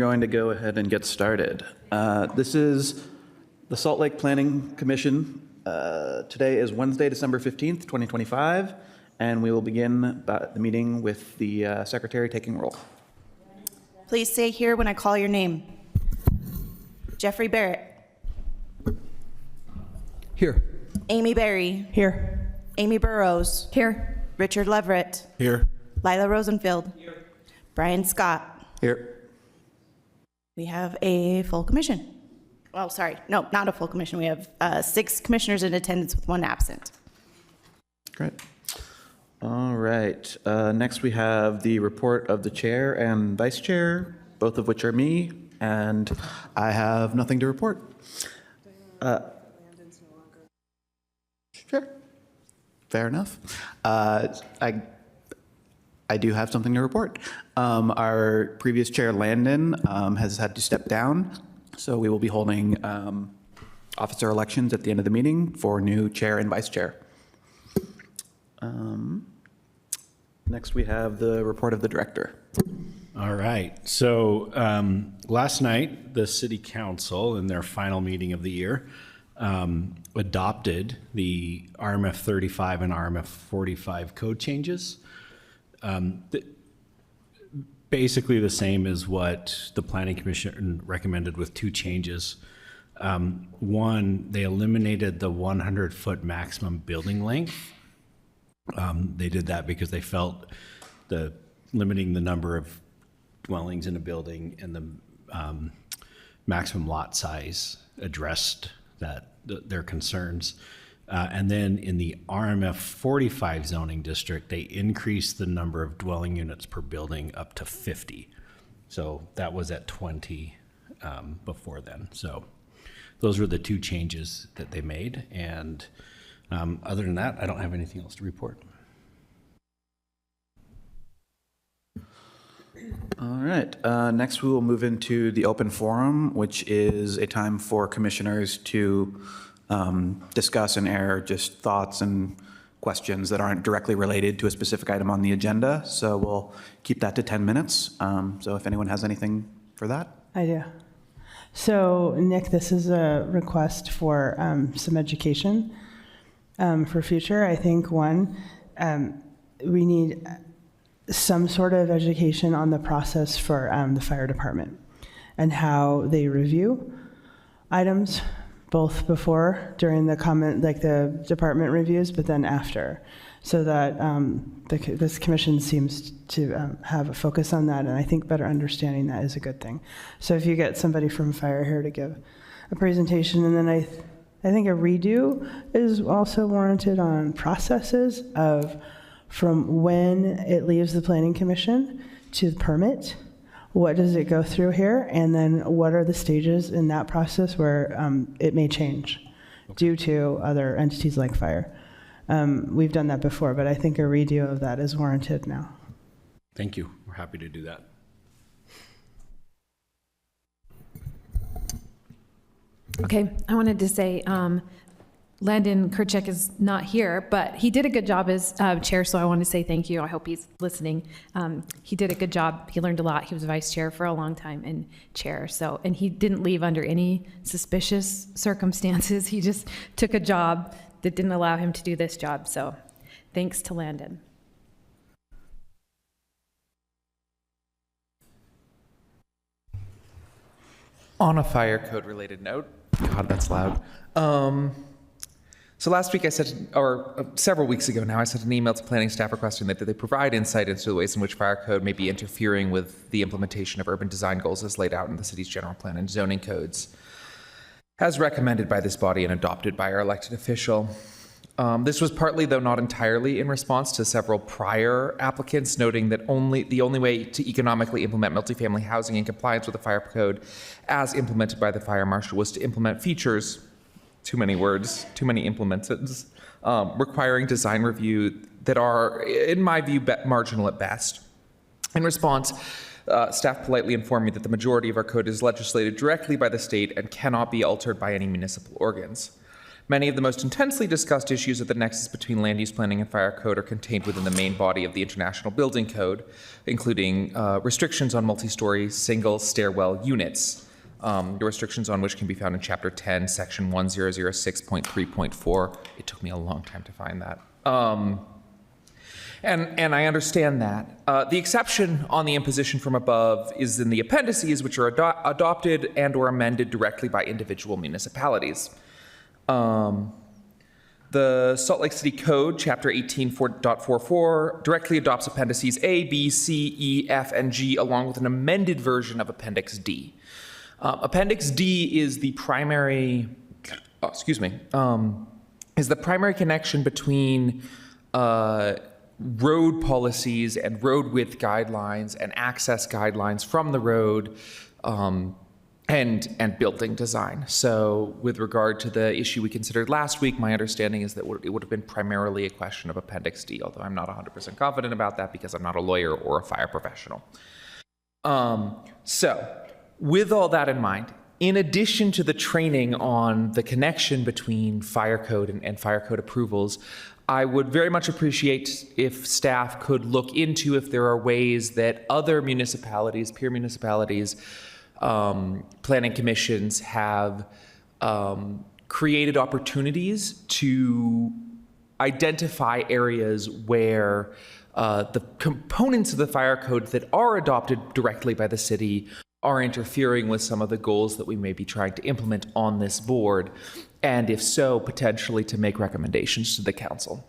going to go ahead and get started. This is the Salt Lake Planning Commission. Today is Wednesday, December 15th, 2025, and we will begin the meeting with the secretary taking roll. Please say here when I call your name. Jeffrey Barrett. Here. Amy Berry. Here. Amy Burrows. Here. Richard Leverett. Here. Lila Rosenfield. Here. Brian Scott. Here. We have a full commission. Oh, sorry. No, not a full commission. We have 6 commissioners in attendance with 1 absent. Great. All right. Next, we have the report of the chair and vice chair, both of which are me, and I have nothing to report. Sure. Fair enough. I do have something to report. Our previous chair, Landon, has had to step down, so we will be holding officer elections at the end of the meeting for new chair and vice chair. Next, we have the report of the director. All right. So last night, the City Council, in their final meeting of the year, adopted the RMF 35 and RMF 45 code changes. Basically the same as what the Planning Commission recommended, with 2 changes. One, they eliminated the 100-foot maximum building length. They did that because they felt limiting the number of dwellings in a building and the maximum lot size addressed their concerns. And then in the RMF 45 zoning district, they increased the number of dwelling units per building up to 50. So that was at 20 before then. So those were the 2 changes that they made. And other than that, I don't have anything else to report. All right. Next, we will move into the open forum, which is a time for commissioners to discuss and air just thoughts and questions that aren't directly related to a specific item on the agenda. So we'll keep that to 10 minutes. So if anyone has anything for that. I do. So Nick, this is a request for some education for future. I think one, we need some sort of education on the process for the fire department and how they review items, both before, during the comment, like the department reviews, but then after, so that this commission seems to have a focus on that, and I think better understanding that is a good thing. So if you get somebody from fire here to give a presentation, and then I think a redo is also warranted on processes of from when it leaves the planning commission to the permit. What does it go through here? And then what are the stages in that process where it may change due to other entities like fire? We've done that before, but I think a redo of that is warranted now. Thank you. We're happy to do that. Okay, I wanted to say Landon Kerchek is not here, but he did a good job as chair, so I want to say thank you. I hope he's listening. He did a good job. He learned a lot. He was vice chair for a long time and chair, and he didn't leave under any suspicious circumstances. He just took a job that didn't allow him to do this job, so thanks to Landon. On a fire code related note, God, that's loud. So last week I sent, or several weeks ago now, I sent an email to planning staff requesting that they provide insight into the ways in which fire code may be interfering with the implementation of urban design goals as laid out in the city's general plan and zoning codes, as recommended by this body and adopted by our elected official. This was partly, though not entirely, in response to several prior applicants noting that the only way to economically implement multifamily housing in compliance with the fire code as implemented by the fire marshal was to implement features, too many words, too many implemented, requiring design review that are, in my view, marginal at best. In response, staff politely informed me that the majority of our code is legislated directly by the state and cannot be altered by any municipal organs. Many of the most intensely discussed issues at the nexus between land use planning and fire code are contained within the main body of the International Building Code, including restrictions on multi-story single stairwell units, the restrictions on which can be found in Chapter 10, Section 1006.3.4. It took me a long time to find that. And I understand that. The exception on the imposition from above is in the appendices, which are adopted and or amended directly by individual municipalities. The Salt Lake City Code, Chapter 18.44, directly adopts appendices A, B, C, E, F, and G, along with an amended version of Appendix D. Appendix D is the primary, is the primary connection between road policies and road width guidelines and access guidelines from the road, and building design. So with regard to the issue we considered last week, my understanding is that it would have been primarily a question of Appendix D, although I'm not 100% confident about that because I'm not a lawyer or a fire professional. So with all that in mind, in addition to the training on the connection between fire code and fire code approvals, I would very much appreciate if staff could look into if there are ways that other municipalities, peer municipalities, planning commissions have created opportunities to identify areas where the components of the fire code that are adopted directly by the city are interfering with some of the goals that we may be trying to implement on this board, and if so, potentially to make recommendations to the council.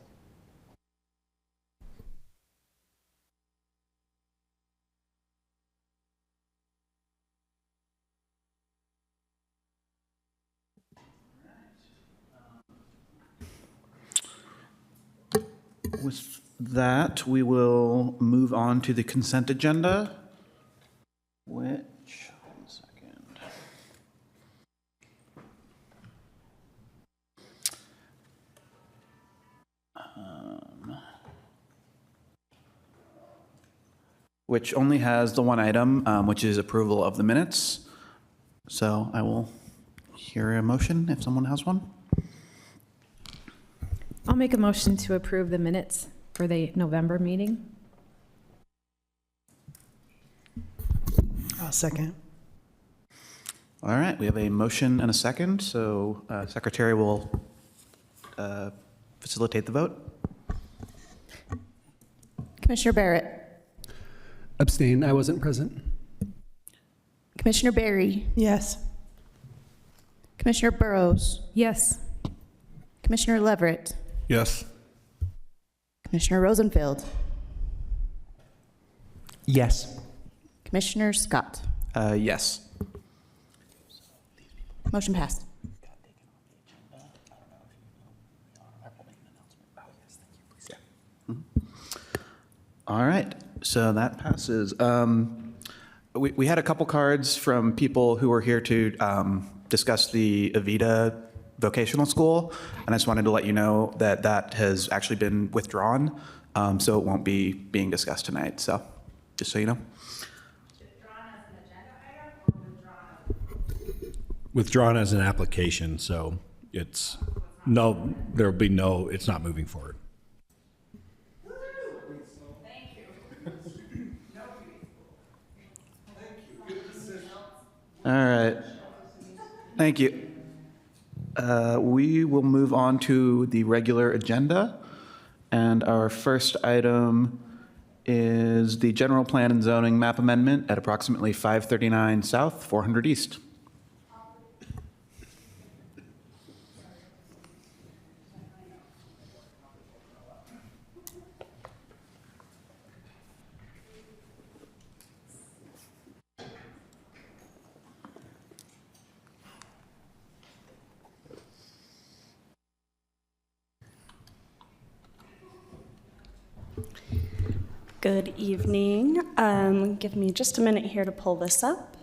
With that, we will move on to the consent agenda, which, one second. Which only has the one item, which is approval of the minutes. So I will hear a motion if someone has one. I'll make a motion to approve the minutes for the November meeting. I'll second. All right, we have a motion and a second, so Secretary will facilitate the vote. Commissioner Barrett, Abstain, I wasn't present. Commissioner Barry, Yes. Commissioner Burrows, Yes. Commissioner Leverett, Yes. Commissioner Rosenfield, Yes. Commissioner Scott. Yes. Motion passed. All right, so that passes. We had a couple cards from people who were here to discuss the Avita Vocational School, and I just wanted to let you know that that has actually been withdrawn, so it won't be being discussed tonight, so just so you know. Withdrawn as an application, so it's, no, there'll be no, it's not moving forward. All right. Thank you. We will move on to the regular agenda. And our first item is the general plan and zoning map amendment at approximately 539 South, 400 East. Good evening. Give me just a minute here to pull this up.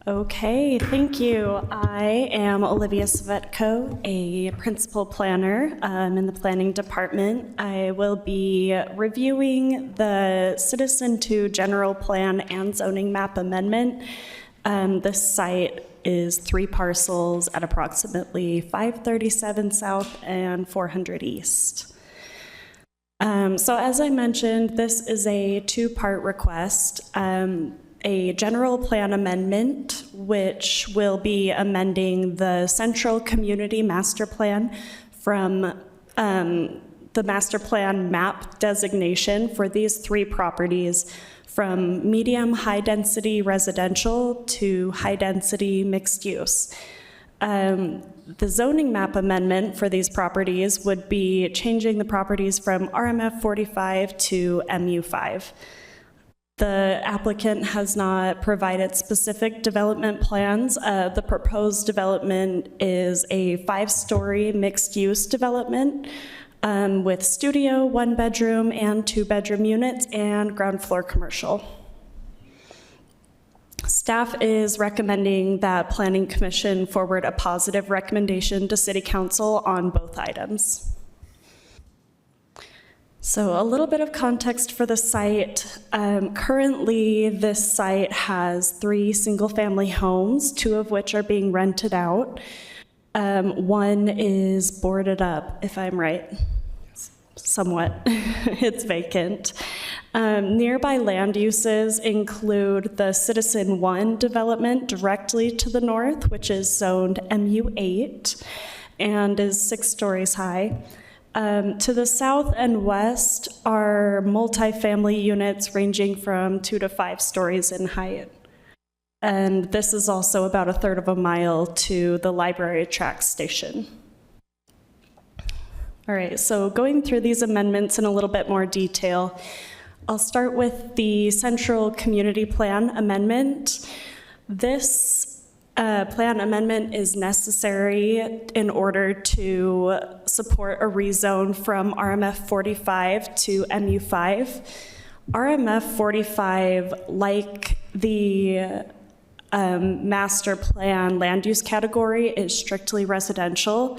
Okay, thank you. I am Olivia Svetko, a principal planner in the planning department. I will be reviewing the Citizen 2 general plan and zoning map amendment. This site is 3 parcels at approximately 537 South and 400 East. So as I mentioned, this is a 2-part request. A general plan amendment, which will be amending the central community master plan from the master plan map designation for these 3 properties from medium high-density residential to high-density mixed use. The zoning map amendment for these properties would be changing the properties from RMF 45 to MU 5. The applicant has not provided specific development plans. The proposed development is a 5-story mixed-use development with studio, 1-bedroom, and 2-bedroom units, and ground floor commercial. Staff is recommending that Planning Commission forward a positive recommendation to City Council on both items. So a little bit of context for the site. Currently, this site has 3 single-family homes, 2 of which are being rented out. 1 is boarded up, if I'm right. Somewhat. It's vacant. Nearby land uses include the Citizen 1 development directly to the north, which is zoned MU8 and is 6 stories high. To the south and west are multifamily units ranging from 2 to 5 stories in height. And this is also about 1/3 of a mile to the library track station. All right, so going through these amendments in a little bit more detail, I'll start with the central community plan amendment. This plan amendment is necessary in order to support a rezone from RMF 45 to MU 5. RMF 45, like the master plan land use category, is strictly residential.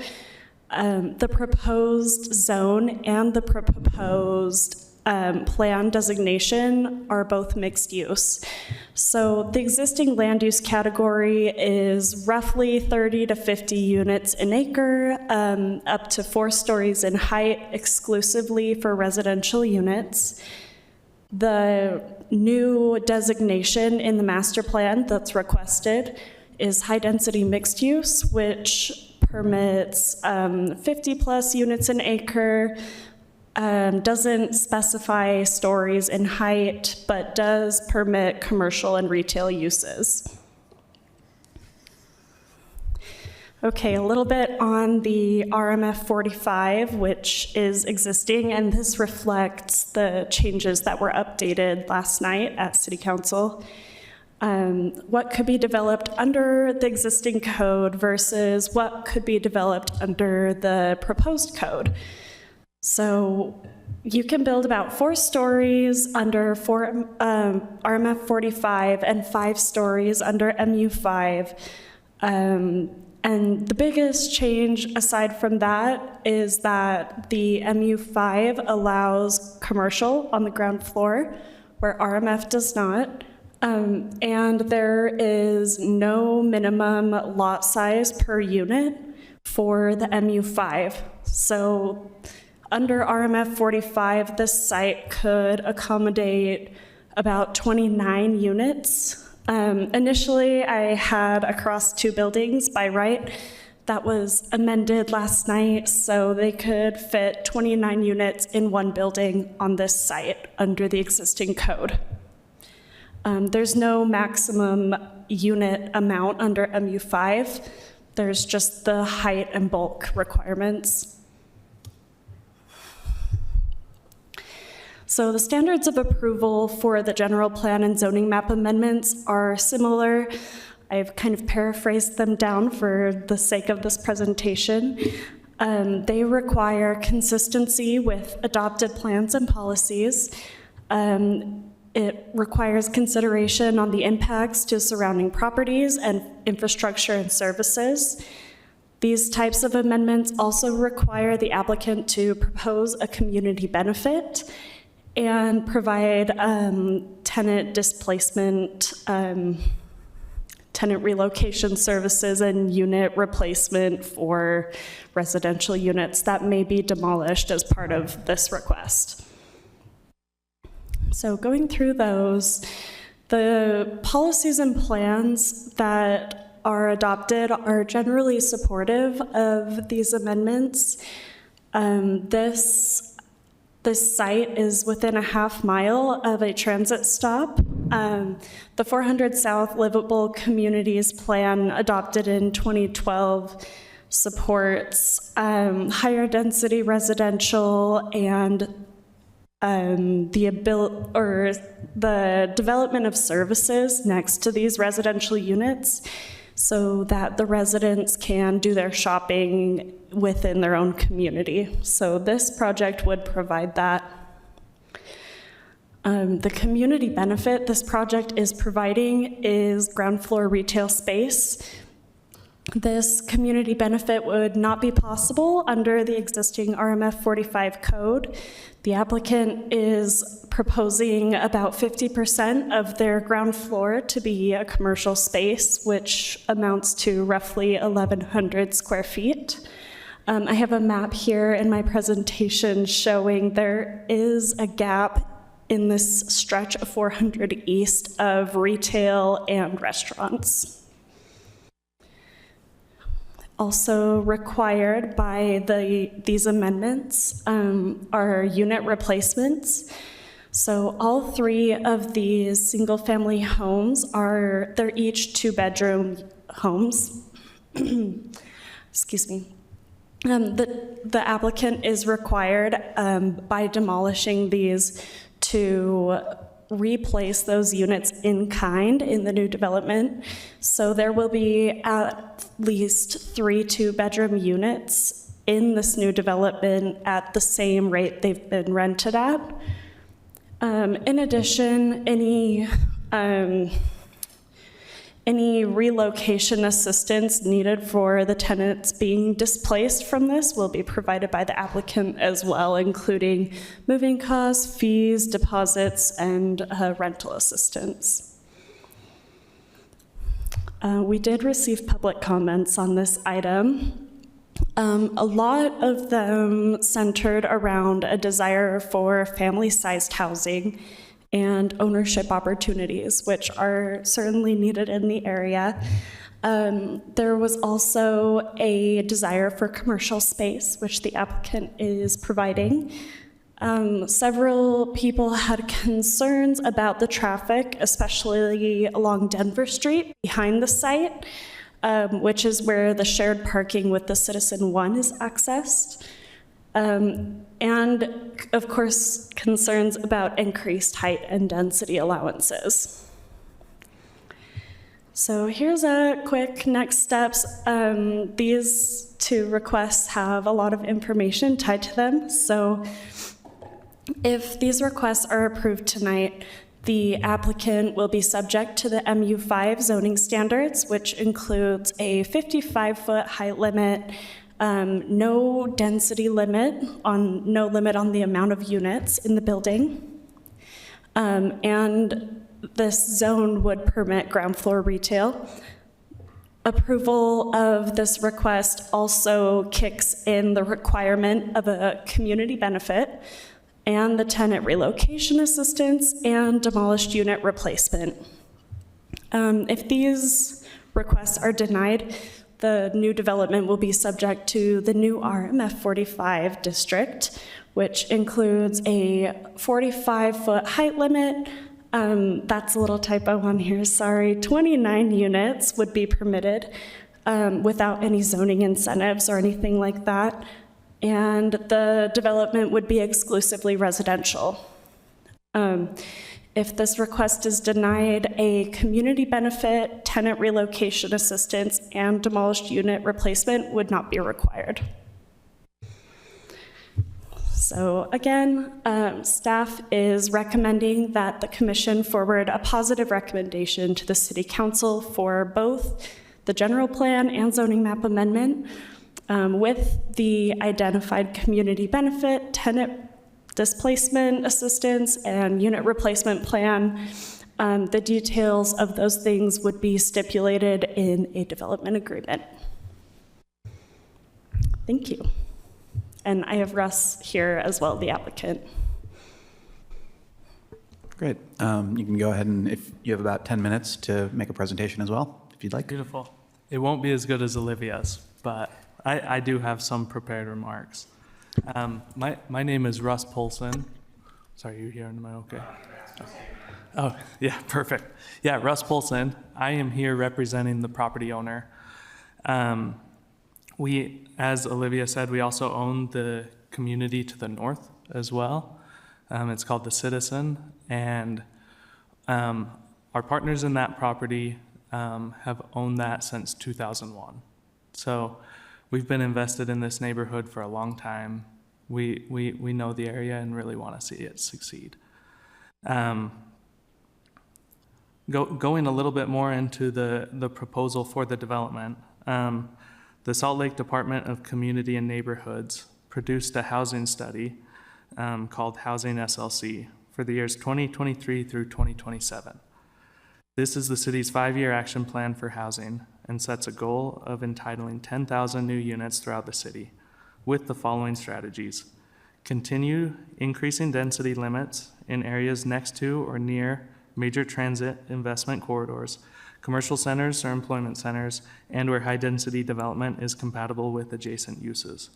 The proposed zone and the proposed plan designation are both mixed use. So the existing land use category is roughly 30 to 50 units an acre, up to 4 stories in height exclusively for residential units. The new designation in the master plan that's requested is high-density mixed use, which permits 50 plus units an acre, doesn't specify stories in height, but does permit commercial and retail uses. Okay, a little bit on the RMF 45, which is existing, and this reflects the changes that were updated last night at City Council. What could be developed under the existing code versus what could be developed under the proposed code. So you can build about 4 stories under RMF 45 and 5 stories under MU 5. And the biggest change aside from that is that the MU 5 allows commercial on the ground floor, where RMF does not. And there is no minimum lot size per unit for the MU 5. So under RMF 45, this site could accommodate about 29 units. Initially, I had across 2 buildings by right. That was amended last night, so they could fit 29 units in 1 building on this site under the existing code. There's no maximum unit amount under MU 5. There's just the height and bulk requirements. So the standards of approval for the general plan and zoning map amendments are similar. I've kind of paraphrased them down for the sake of this presentation. They require consistency with adopted plans and policies. It requires consideration on the impacts to surrounding properties and infrastructure and services. These types of amendments also require the applicant to propose a community benefit and provide tenant displacement, tenant relocation services, and unit replacement for residential units that may be demolished as part of this request. So going through those, the policies and plans that are adopted are generally supportive of these amendments. This site is within a half mile of a transit stop. The 400 South Livable Communities Plan adopted in 2012 supports higher density residential and the development of services next to these residential units so that the residents can do their shopping within their own community. So this project would provide that. The community benefit this project is providing is ground floor retail space. This community benefit would not be possible under the existing RMF 45 code. The applicant is proposing about 50% of their ground floor to be a commercial space, which amounts to roughly 1,100 square feet. I have a map here in my presentation showing there is a gap in this stretch of 400 East of retail and restaurants. Also required by these amendments are unit replacements. So all three of these single-family homes they're each two-bedroom homes. Excuse me. The applicant is required by demolishing these to replace those units in kind in the new development. So there will be at least 3 two-bedroom units in this new development at the same rate they've been rented at. In addition, any relocation assistance needed for the tenants being displaced from this will be provided by the applicant as well, including moving costs, fees, deposits, and rental assistance. We did receive public comments on this item. A lot of them centered around a desire for family-sized housing and ownership opportunities, which are certainly needed in the area. There was also a desire for commercial space, which the applicant is providing. Several people had concerns about the traffic, especially along Denver Street behind the site, which is where the shared parking with the Citizen One is accessed. And of course, concerns about increased height and density allowances. So here's a quick next steps. These two requests have a lot of information tied to them. So if these requests are approved tonight, the applicant will be subject to the MU5 zoning standards, which includes a 55-foot height limit, no density limit, no limit on the amount of units in the building. And this zone would permit ground floor retail. Approval of this request also kicks in the requirement of a community benefit and the tenant relocation assistance and demolished unit replacement. If these requests are denied, the new development will be subject to the new RMF 45 district, which includes a 45-foot height limit. That's a little typo on here, sorry. 29 units would be permitted without any zoning incentives or anything like that. And the development would be exclusively residential. If this request is denied, a community benefit, tenant relocation assistance, and demolished unit replacement would not be required. So again, staff is recommending that the commission forward a positive recommendation to the city council for both the general plan and zoning map amendment with the identified community benefit, tenant displacement assistance, and unit replacement plan. The details of those things would be stipulated in a development agreement. Thank you. And I have Russ here as well, the applicant. Great. You can go ahead and if you have about 10 minutes to make a presentation as well, if you'd like. Beautiful. It won't be as good as Olivia's, but I do have some prepared remarks. My name is Russ Polson. Sorry, you here? Am I okay? Oh, yeah, perfect. Yeah, Russ Polson. I am here representing the property owner. We, as Olivia said, we also own the community to the north as well. It's called The Citizen, and our partners in that property have owned that since 2001. So we've been invested in this neighborhood for a long time. We know the area and really want to see it succeed. Going a little bit more into the proposal for the development, the Salt Lake Department of Community and Neighborhoods produced a housing study called Housing SLC for the years 2023 through 2027. This is the city's 5-year action plan for housing and sets a goal of entitling 10,000 new units throughout the city with the following strategies. Continue increasing density limits in areas next to or near major transit investment corridors, commercial centers or employment centers, and where high-density development is compatible with adjacent uses.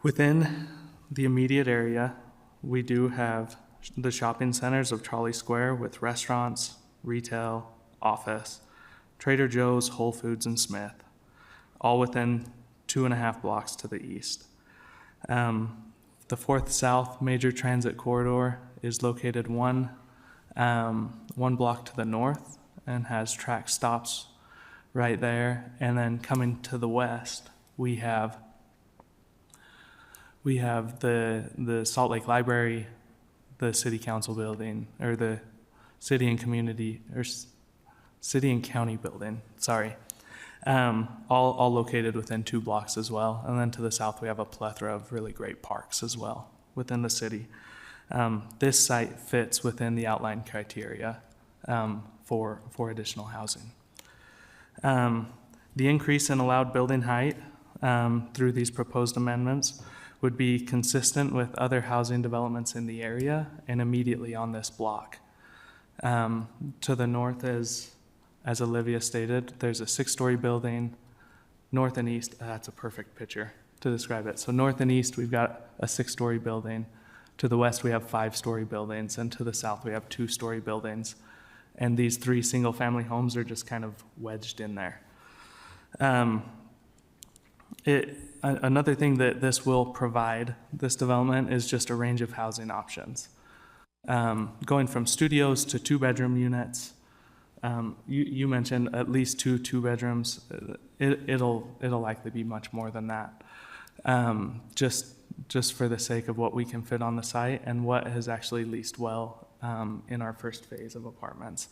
Within the immediate area, we do have the shopping centers of Trolley Square with restaurants, retail, office, Trader Joe's, Whole Foods, and Smith, all within 2.5 blocks to the east. The 4th South major transit corridor is located one block to the north and has track stops right there. And then coming to the west, we have the Salt Lake Library, the City Council building, or the City and Community, or City and County building, sorry. All located within 2 blocks as well. And then to the south, we have a plethora of really great parks as well within the city. This site fits within the outline criteria for additional housing. The increase in allowed building height through these proposed amendments would be consistent with other housing developments in the area and immediately on this block. To the north, as Olivia stated, there's a 6-story building. North and east, that's a perfect picture to describe it. So north and east, we've got a 6-story building. To the west, we have 5-story buildings, and to the south, we have 2-story buildings. And these 3 single-family homes are just kind of wedged in there. Another thing that this will provide, this development, is just a range of housing options. Going from studios to 2-bedroom units. You mentioned at least 2 2-bedrooms. It'll likely be much more than that. Just for the sake of what we can fit on the site and what has actually leased well in our first phase of apartments.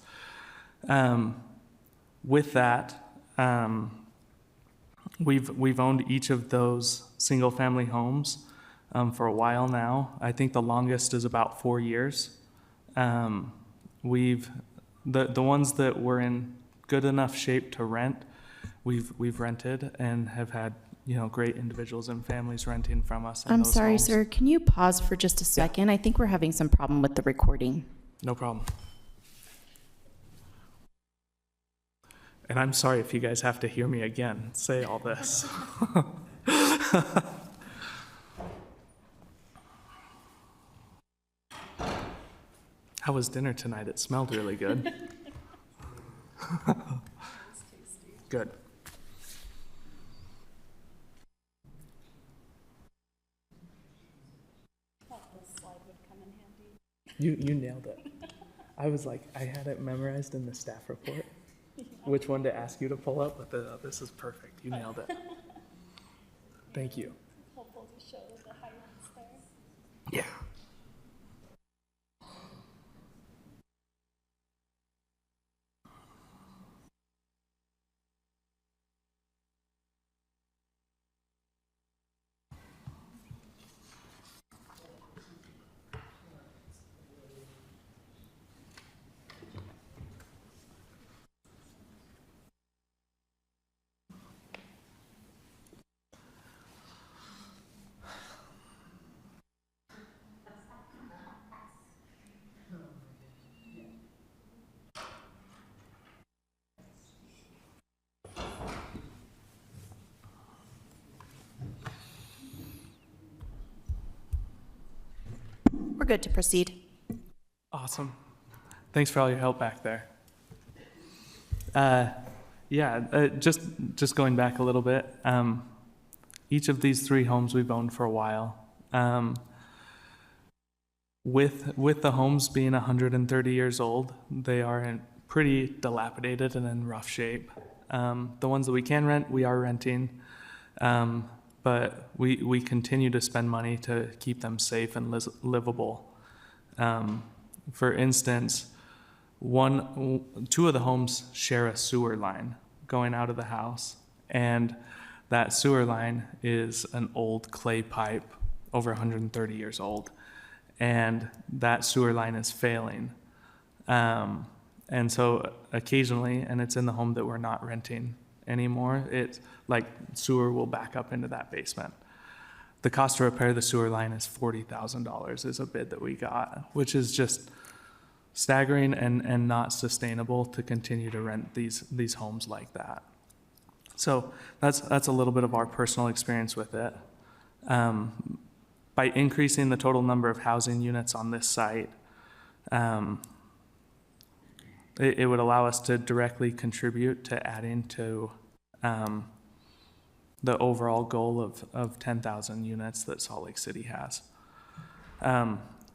With that, we've owned each of those single-family homes for a while now. I think the longest is about 4 years. The ones that were in good enough shape to rent, we've rented and have had great individuals and families renting from us. I'm sorry, sir. Can you pause for just a second? I think we're having some problem with the recording. No problem. And I'm sorry if you guys have to hear me again say all this. How was dinner tonight? It smelled really good. Good. You nailed it. I was like, I had it memorized in the staff report, which one to ask you to pull up, but this is perfect. You nailed it. Thank you. Helpful to show the highlights there. We're good to proceed. Awesome. Thanks for all your help back there. Just going back a little bit, each of these 3 homes we've owned for a while. With the homes being 130 years old, they are in pretty dilapidated and in rough shape. The ones that we can rent, we are renting, but we continue to spend money to keep them safe and livable. For instance, 2 of the homes share a sewer line going out of the house, and that sewer line is an old clay pipe over 130 years old, and that sewer line is failing. And so occasionally, and it's in the home that we're not renting anymore, it's like sewer will back up into that basement. The cost to repair the sewer line is $40,000 is a bid that we got, which is just staggering and not sustainable to continue to rent these homes like that. So that's a little bit of our personal experience with it. By increasing the total number of housing units on this site, it would allow us to directly contribute to adding to the overall goal of 10,000 units that Salt Lake City has.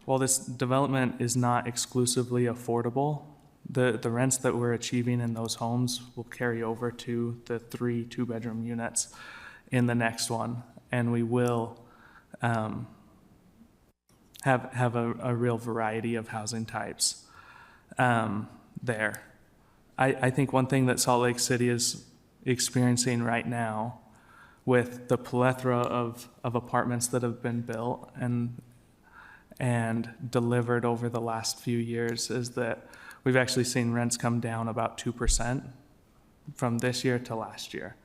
While this development is not exclusively affordable, the rents that we're achieving in those homes will carry over to the 3 2-bedroom units in the next one, and we will have a real variety of housing types there. I think one thing that Salt Lake City is experiencing right now with the plethora of apartments that have been built and delivered over the last few years is that we've actually seen rents come down about 2% from this year to last year.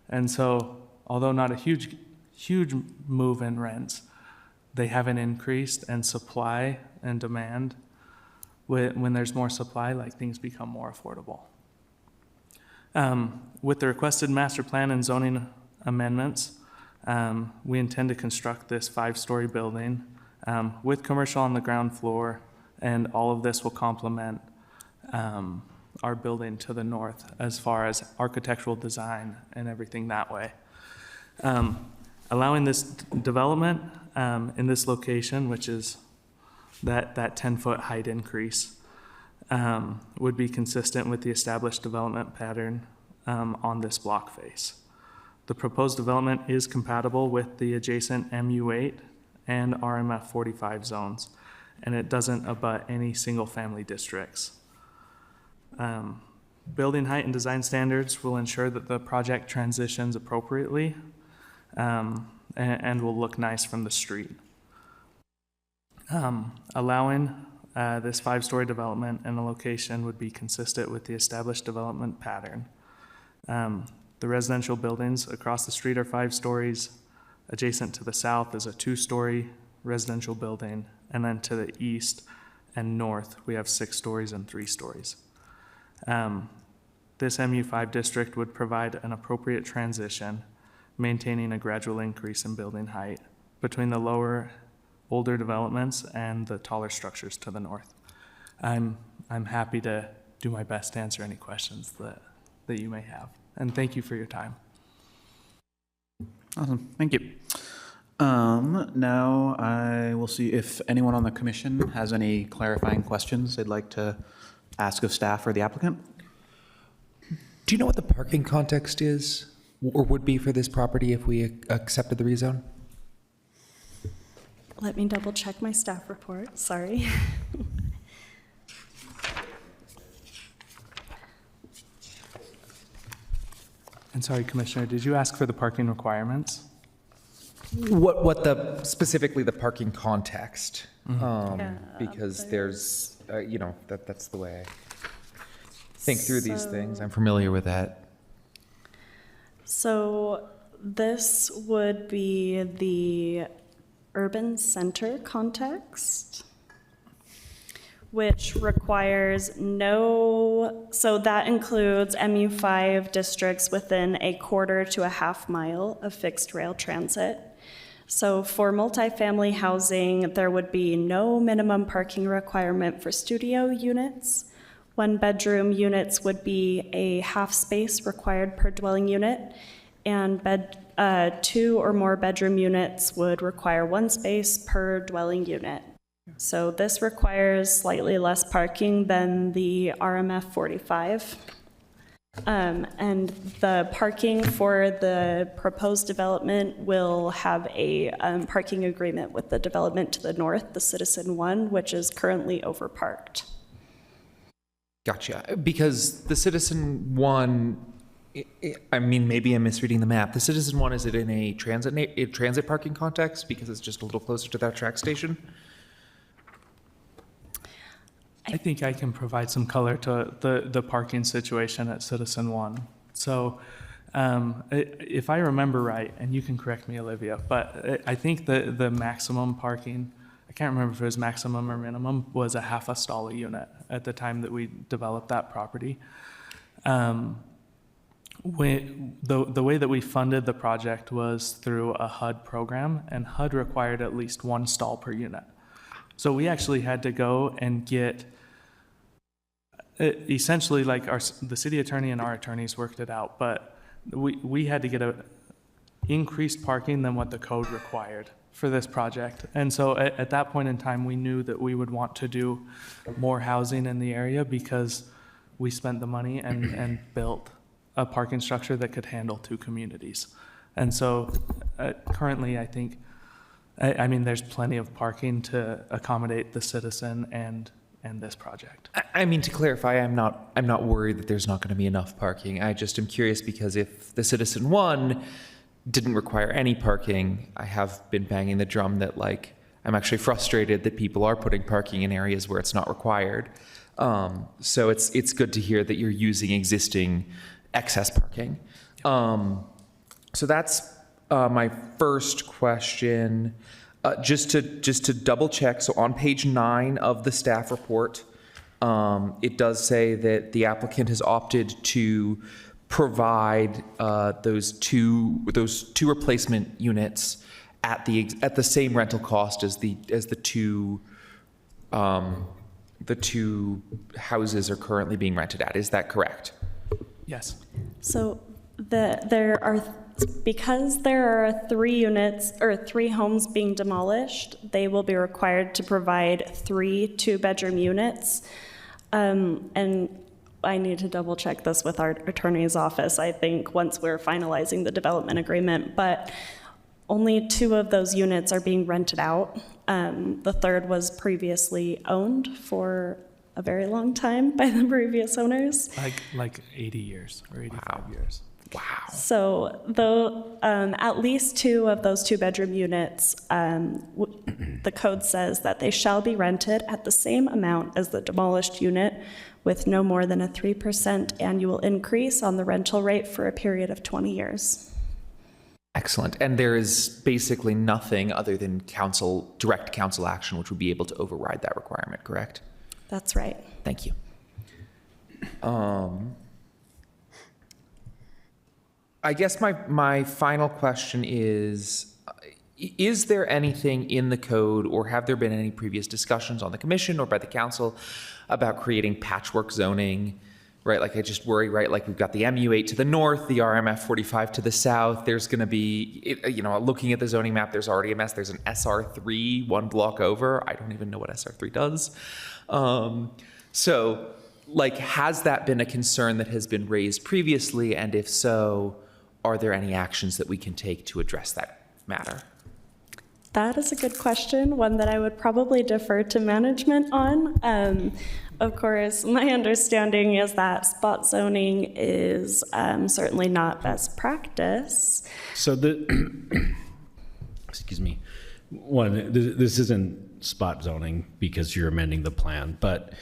And so, although not a huge move in rents, they haven't increased, and supply and demand, when there's more supply, like, things become more affordable. With the requested master plan and zoning amendments, we intend to construct this 5-story building with commercial on the ground floor, and all of this will complement our building to the north as far as architectural design and everything that way. Allowing this development in this location, which is that 10-foot height increase, would be consistent with the established development pattern on this block face. The proposed development is compatible with the adjacent MU8 and RMF 45 zones, and it doesn't abut any single-family districts. Building height and design standards will ensure that the project transitions appropriately and will look nice from the street. Allowing this 5-story development in a location would be consistent with the established development pattern. The residential buildings across the street are 5 stories. Adjacent to the south is a 2-story residential building, and then to the east and north, we have 6 stories and 3 stories. This MU5 district would provide an appropriate transition, maintaining a gradual increase in building height between the lower, older developments and the taller structures to the north. I'm happy to do my best to answer any questions that you may have, and thank you for your time. Awesome, thank you. Now I will see if anyone on the commission has any clarifying questions they'd like to ask of staff or the applicant. Do you know what the parking context is or would be for this property if we accepted the rezone? Let me double check my staff report, sorry. And sorry, Commissioner, did you ask for the parking requirements? What specifically the parking context? Because there's, that's the way I think through these things. I'm familiar with that. So this would be the urban center context, which requires so that includes MU5 districts within a quarter to a half mile of fixed rail transit. So for multifamily housing, there would be no minimum parking requirement for studio units. One-bedroom units would be a half space required per dwelling unit, and two or more bedroom units would require one space per dwelling unit. So this requires slightly less parking than the RMF 45. And the parking for the proposed development will have a parking agreement with the development to the north, the Citizen One, which is currently overparked. Gotcha. Because the Citizen One, I mean, maybe I'm misreading the map. The Citizen One, is it in a transit parking context because it's just a little closer to that track station? I think I can provide some color to the parking situation at Citizen One. So if I remember right, and you can correct me, Olivia, but I think the maximum parking, I can't remember if it was maximum or minimum, was a half a stall a unit at the time that we developed that property. The way that we funded the project was through a HUD program, and HUD required at least one stall per unit. So we actually had to go and get, essentially, like the city attorney and our attorneys worked it out, but we had to get a increased parking than what the code required for this project. And so at that point in time, we knew that we would want to do more housing in the area because we spent the money and built a parking structure that could handle 2 communities. And so currently, I think, I mean, there's plenty of parking to accommodate the Citizen and this project. I mean, to clarify, I'm not worried that there's not going to be enough parking. I just am curious because if the Citizen One didn't require any parking, I have been banging the drum that, like, I'm actually frustrated that people are putting parking in areas where it's not required. So it's good to hear that you're using existing excess parking. So that's my first question. Just to double check, so on page 9 of the staff report, it does say that the applicant has opted to provide those two replacement units at the same rental cost as the two houses are currently being rented at. Is that correct? Yes. So because there are 3 units or 3 homes being demolished, they will be required to provide 3 two-bedroom units. And I need to double check this with our attorney's office, I think, once we're finalizing the development agreement, but only 2 of those units are being rented out. The third was previously owned for a very long time by the previous owners. Like 80 years or 85 years. Wow. So though at least 2 of those 2-bedroom units, the code says that they shall be rented at the same amount as the demolished unit with no more than a 3% annual increase on the rental rate for a period of 20 years. Excellent. And there is basically nothing other than direct council action which would be able to override that requirement, correct? That's right. Thank you. I guess my final question is there anything in the code, or have there been any previous discussions on the commission or by the council about creating patchwork zoning, right? Like, I just worry, right? Like, we've got the MU8 to the north, the RMF 45 to the south. There's going to be, looking at the zoning map, there's already a mess. There's an SR3 1 block over. I don't even know what SR3 does. So, like, has that been a concern that has been raised previously? And if so, are there any actions that we can take to address that matter? That is a good question, one that I would probably defer to management on. Of course, my understanding is that spot zoning is certainly not best practice. So excuse me, this isn't spot zoning because you're amending the plan, but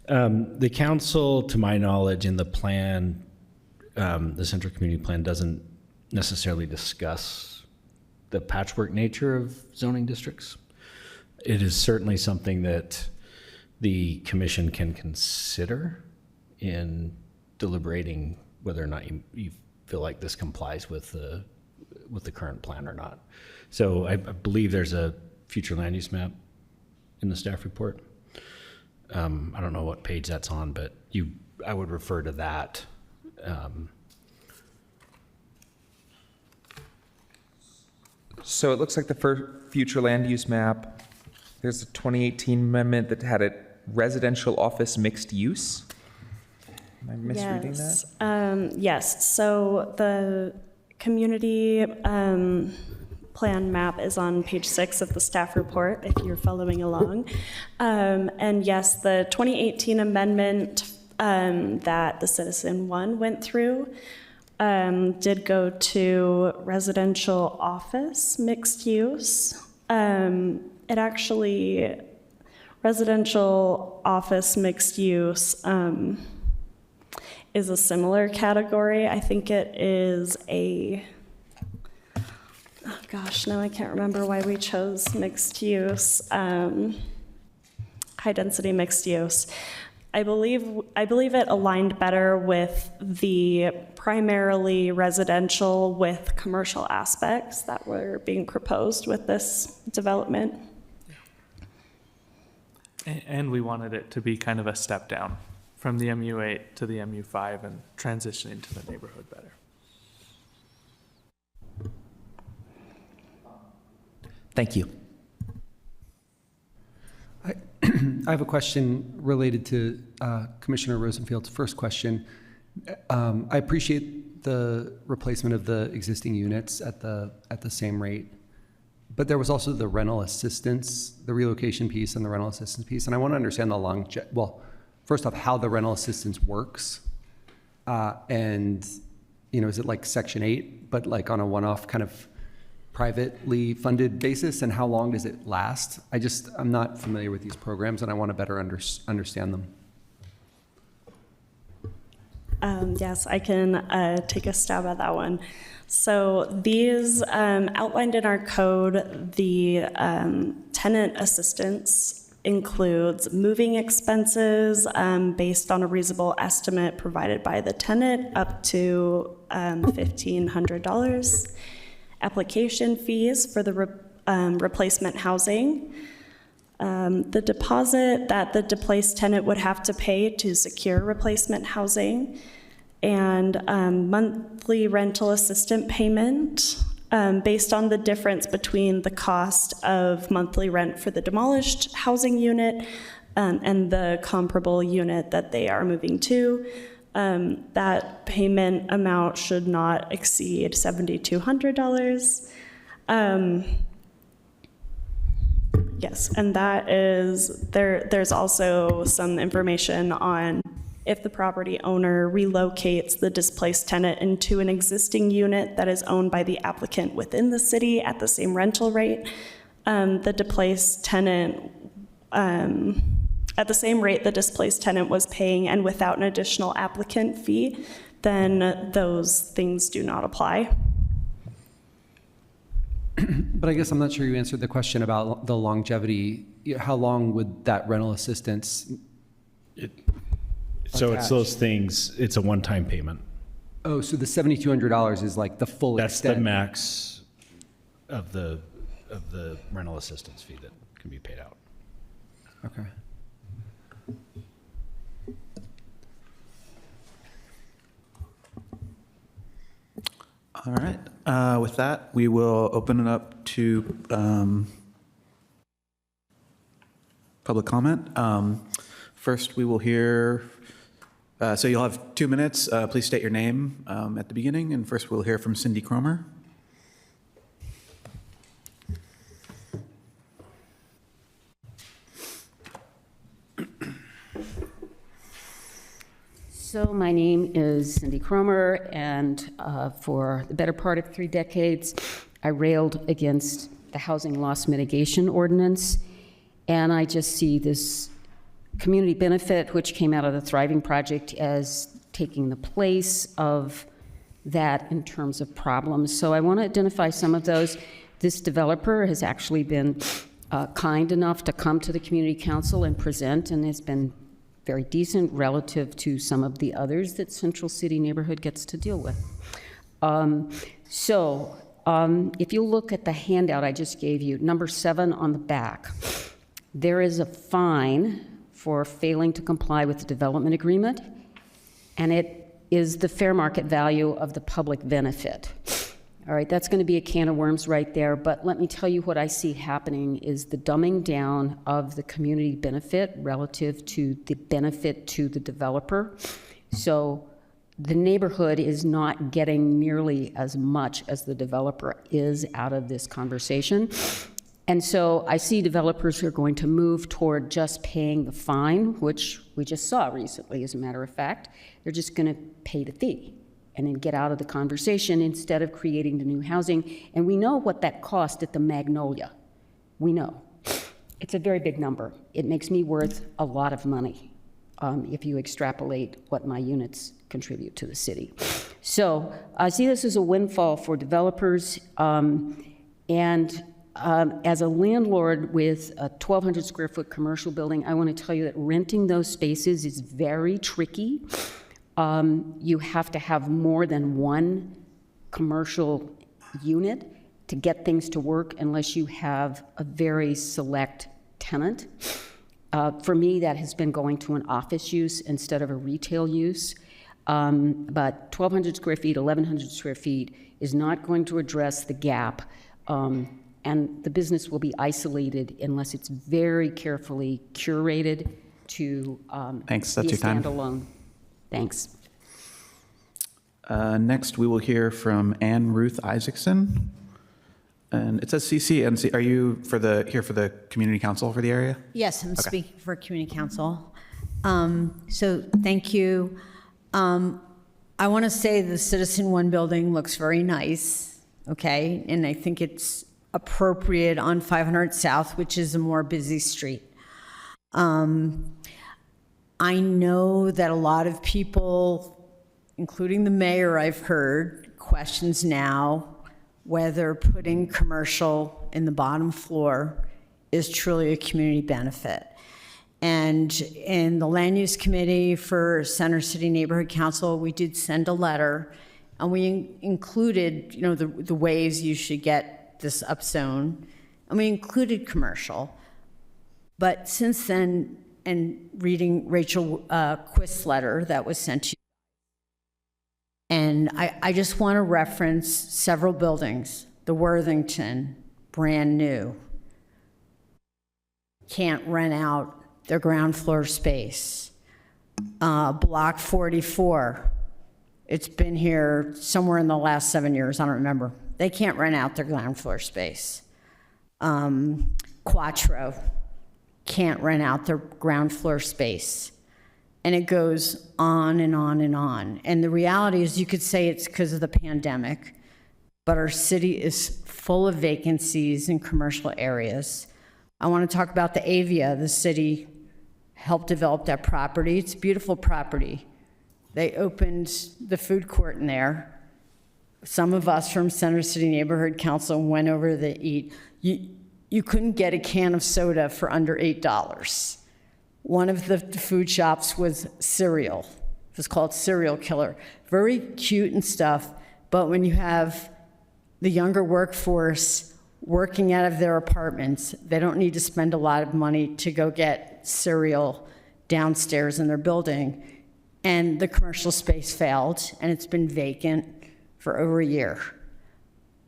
the council, to my knowledge, in the plan, the Central Community Plan doesn't necessarily discuss the patchwork nature of zoning districts. It is certainly something that the commission can consider in deliberating whether or not you feel like this complies with the current plan or not. So I believe there's a future land use map in the staff report. I don't know what page that's on, but I would refer to that. So it looks like the future land use map, there's a 2018 amendment that had it residential office mixed use. Am I misreading that? Yes, so the community plan map is on page 6 of the staff report, if you're following along. And yes, the 2018 amendment that the Citizen One went through did go to residential office mixed use. It actually, residential office mixed use is a similar category. I think it is a, oh gosh, now I can't remember why we chose mixed use, high density mixed use. I believe it aligned better with the primarily residential with commercial aspects that were being proposed with this development. And we wanted it to be kind of a step down from the MU8 to the MU5 and transitioning to the neighborhood better. Thank you. I have a question related to Commissioner Rosenfield's first question. I appreciate the replacement of the existing units at the same rate, but there was also the rental assistance, the relocation piece and the rental assistance piece, and I want to understand well, first off, how the rental assistance works, and is it like Section 8, but like on a one-off kind of privately funded basis, and how long does it last? I'm not familiar with these programs, and I want to better understand them. Yes, I can take a stab at that one. So these, outlined in our code, the tenant assistance includes moving expenses based on a reasonable estimate provided by the tenant up to $1,500. Application fees for the replacement housing, the deposit that the displaced tenant would have to pay to secure replacement housing, and monthly rental assistance payment based on the difference between the cost of monthly rent for the demolished housing unit and the comparable unit that they are moving to. That payment amount should not exceed $7,200. Yes, and that is, there's also some information on if the property owner relocates the displaced tenant into an existing unit that is owned by the applicant within the city at the same rental rate, the displaced tenant, at the same rate the displaced tenant was paying and without an additional applicant fee, then those things do not apply. But I guess I'm not sure you answered the question about the longevity. How long would that rental assistance? So it's those things, it's a one-time payment. Oh, so the $7,200 is like the full That's extent? the max of the rental assistance fee that can be paid out. Okay. All right. With that, we will open it up to public comment. First, we will hear, so you'll have 2 minutes. Please state your name at the beginning. And first, we'll hear from Cindy Cromer. So my name is Cindy Cromer, and for the better part of 3 decades, I railed against the housing loss mitigation ordinance, and I just see this community benefit, which came out of the Thriving Project, as taking the place of that in terms of problems. So I want to identify some of those. This developer has actually been kind enough to come to the Community Council and present, and has been very decent relative to some of the others that Central City neighborhood gets to deal with. If you look at the handout I just gave you, number 7 on the back, there is a fine for failing to comply with the development agreement, and it is the fair market value of the public benefit. All right, that's going to be a can of worms right there, but let me tell you what I see happening is the dumbing down of the community benefit relative to the benefit to the developer. So the neighborhood is not getting nearly as much as the developer is out of this conversation. And so I see developers who are going to move toward just paying the fine, which we just saw recently, as a matter of fact. They're just going to pay the fee and then get out of the conversation instead of creating the new housing. And we know what that cost at the Magnolia. We know. It's a very big number. It makes me worth a lot of money if you extrapolate what my units contribute to the city. So I see this as a windfall for developers. As a landlord with a 1,200 square foot commercial building, I want to tell you that renting those spaces is very tricky. You have to have more than one commercial unit to get things to work unless you have a very select tenant. For me, that has been going to an office use instead of a retail use. But 1,200 square feet, 1,100 square feet is not going to address the gap. And the business will be isolated unless it's very carefully curated to Thanks, that's be a your time. standalone. Thanks. Next, we will hear from Ann Ruth Isaacson. And it says CCNC. Are you here for the community council for the area? Yes, I'm speaking for community council. So thank you. I want to say the Citizen One building looks very nice, okay? And I think it's appropriate on 500 South, which is a more busy street. I know that a lot of people, including the mayor, I've heard, questions now whether putting commercial in the bottom floor is truly a community benefit. And in the land use committee for Center City Neighborhood Council, we did send a letter, and we included, the ways you should get this upzone, and we included commercial. But since then, and reading Rachel Quist's letter that was sent to you, and I just want to reference several buildings. The Worthington, brand new, can't rent out their ground floor space. Block 44, it's been here somewhere in the last 7 years, I don't remember. They can't rent out their ground floor space. Quattro can't rent out their ground floor space. And it goes on and on and on. And the reality is, you could say it's because of the pandemic, but our city is full of vacancies in commercial areas. I want to talk about the Avia. The city helped develop that property. It's a beautiful property. They opened the food court in there. Some of us from Center City Neighborhood Council went over to eat. You couldn't get a can of soda for under $8. One of the food shops was cereal. It was called Cereal Killer. Very cute and stuff, but when you have the younger workforce working out of their apartments, they don't need to spend a lot of money to go get cereal downstairs in their building. And the commercial space failed, and it's been vacant for over a year.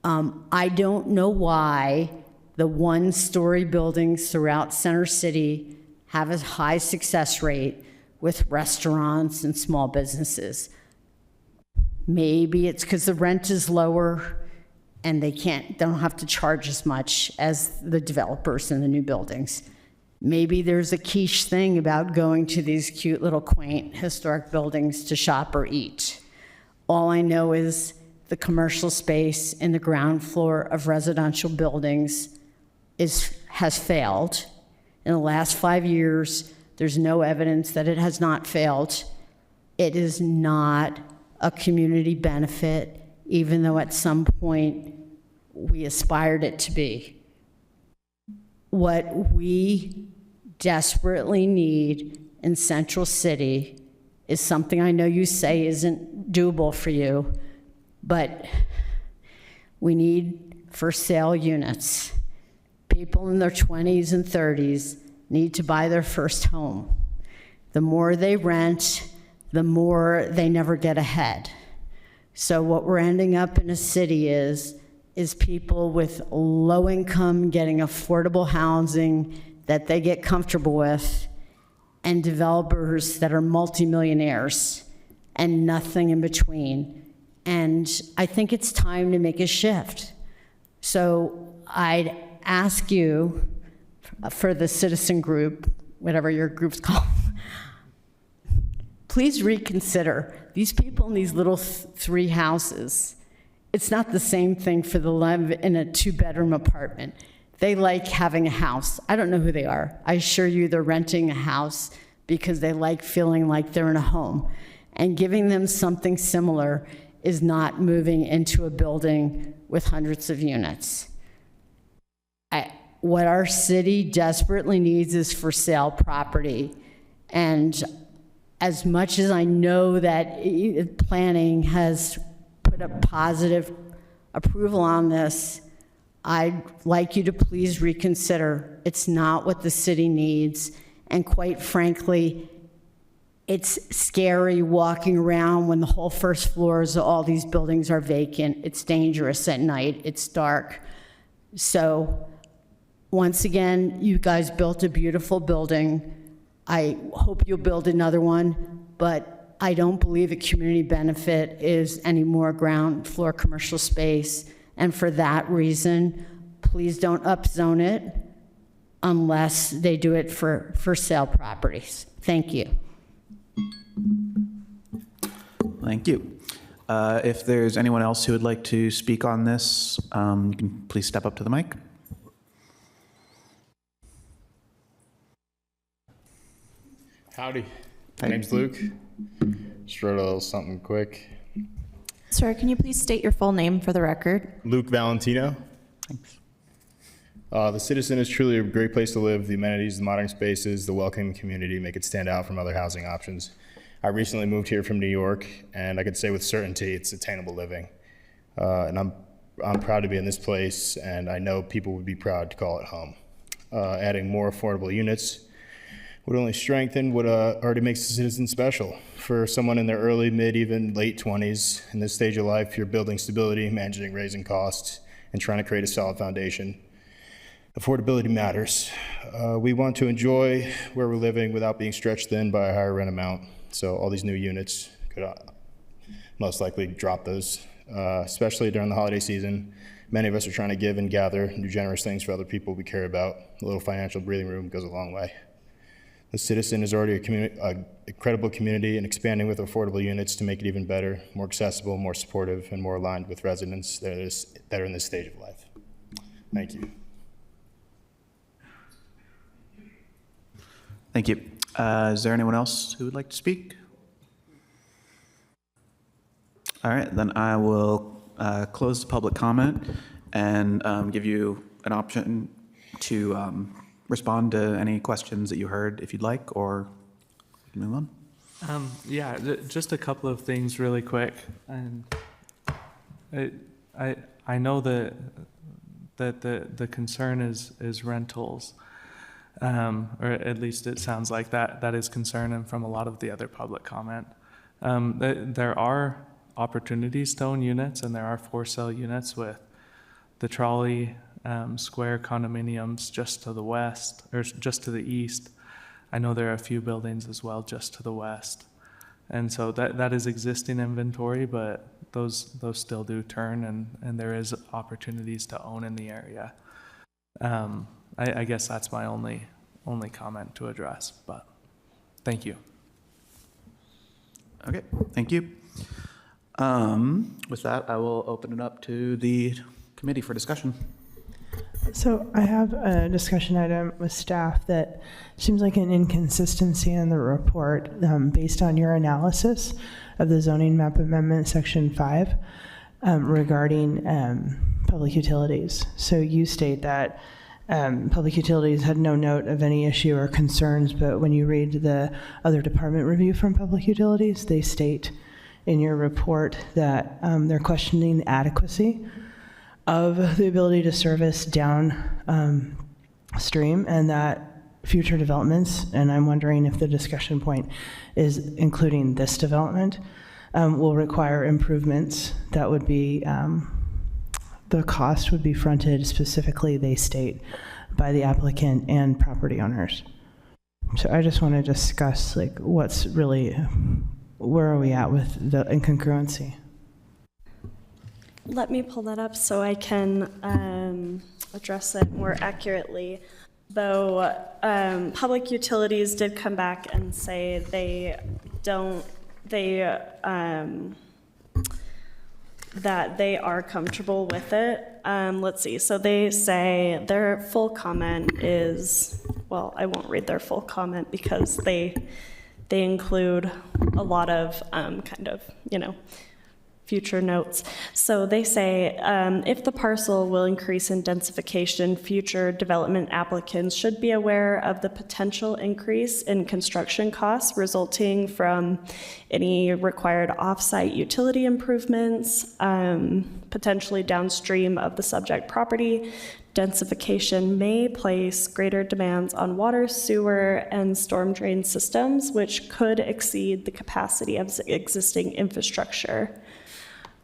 I don't know why the one-story buildings throughout Center City have a high success rate with restaurants and small businesses. Maybe it's because the rent is lower and they don't have to charge as much as the developers in the new buildings. Maybe there's a quiche thing about going to these cute little quaint historic buildings to shop or eat. All I know is the commercial space in the ground floor of residential buildings has failed. In the last 5 years, there's no evidence that it has not failed. It is not a community benefit, even though at some point we aspired it to be. What we desperately need in Central City is something I know you say isn't doable for you, but We need for sale units. People in their 20s and 30s need to buy their first home. The more they rent, the more they never get ahead. So what we're ending up in a city is people with low income getting affordable housing that they get comfortable with, and developers that are multimillionaires and nothing in between. And I think it's time to make a shift. So I'd ask you, for the citizen group, whatever your group's called, please reconsider. These people in these little 3 houses, it's not the same thing for the live in a 2-bedroom apartment. They like having a house. I don't know who they are. I assure you they're renting a house because they like feeling like they're in a home. And giving them something similar is not moving into a building with hundreds of units. What our city desperately needs is for sale property. And as much as I know that planning has put a positive approval on this, I'd like you to please reconsider. It's not what the city needs. And quite frankly, it's scary walking around when the whole first floors of all these buildings are vacant. It's dangerous at night. It's dark. So once again, you guys built a beautiful building. I hope you'll build another one, but I don't believe a community benefit is any more ground floor commercial space. And for that reason, please don't upzone it unless they do it for sale properties. Thank you. Thank you. If there's anyone else who would like to speak on this, you can please step up to the mic. Howdy, my name's Luke. Just wrote a little something quick. Sir, can you please state your full name for the record? Luke Valentino. Thanks. The Citizen is truly a great place to live. The amenities, the modern spaces, the welcoming community make it stand out from other housing options. I recently moved here from New York, and I can say with certainty it's attainable living. And I'm proud to be in this place, and I know people would be proud to call it home. Adding more affordable units would only strengthen what already makes the Citizen special. For someone in their early, mid, even late 20s, in this stage of life, you're building stability, managing raising costs, and trying to create a solid foundation. Affordability matters. We want to enjoy where we're living without being stretched thin by a higher rent amount. So all these new units could most likely drop those, especially during the holiday season. Many of us are trying to give and gather and do generous things for other people we care about. A little financial breathing room goes a long way. The Citizen is already a credible community, and expanding with affordable units to make it even better, more accessible, more supportive, and more aligned with residents that are in this stage of life. Thank you. Thank you. Is there anyone else who would like to speak? All right, then I will close the public comment and give you an option to respond to any questions that you heard if you'd like, or move on. Yeah, just a couple of things really quick. And I know that the concern is rentals, or at least it sounds like that is concern, and from a lot of the other public comment. There are opportunities to own units, and there are for sale units with the Trolley Square condominiums just to the west, or just to the east. I know there are a few buildings as well just to the west. And so that is existing inventory, but those still do turn, and there is opportunities to own in the area. I guess that's my only comment to address, but thank you. Okay, thank you. With that, I will open it up to the committee for discussion. So I have a discussion item with staff that seems like an inconsistency in the report based on your analysis of the zoning map amendment, section 5, regarding public utilities. So you state that public utilities had no note of any issue or concerns, but when you read the other department review from public utilities, they state in your report that they're questioning the adequacy of the ability to service down stream, and that future developments, and I'm wondering if the discussion point is including this development, will require improvements that would be, the cost would be fronted specifically, they state, by the applicant and property owners. So I just want to discuss like what's really, where are we at with the incongruency? Let me pull that up so I can address it more accurately. Though Public Utilities did come back and say that they are comfortable with it. Let's see, so they say their full comment is, well, I won't read their full comment because they include a lot of kind of, future notes. So they say, if the parcel will increase in densification, future development applicants should be aware of the potential increase in construction costs resulting from any required off-site utility improvements, potentially downstream of the subject property. Densification may place greater demands on water, sewer, and storm drain systems, which could exceed the capacity of existing infrastructure.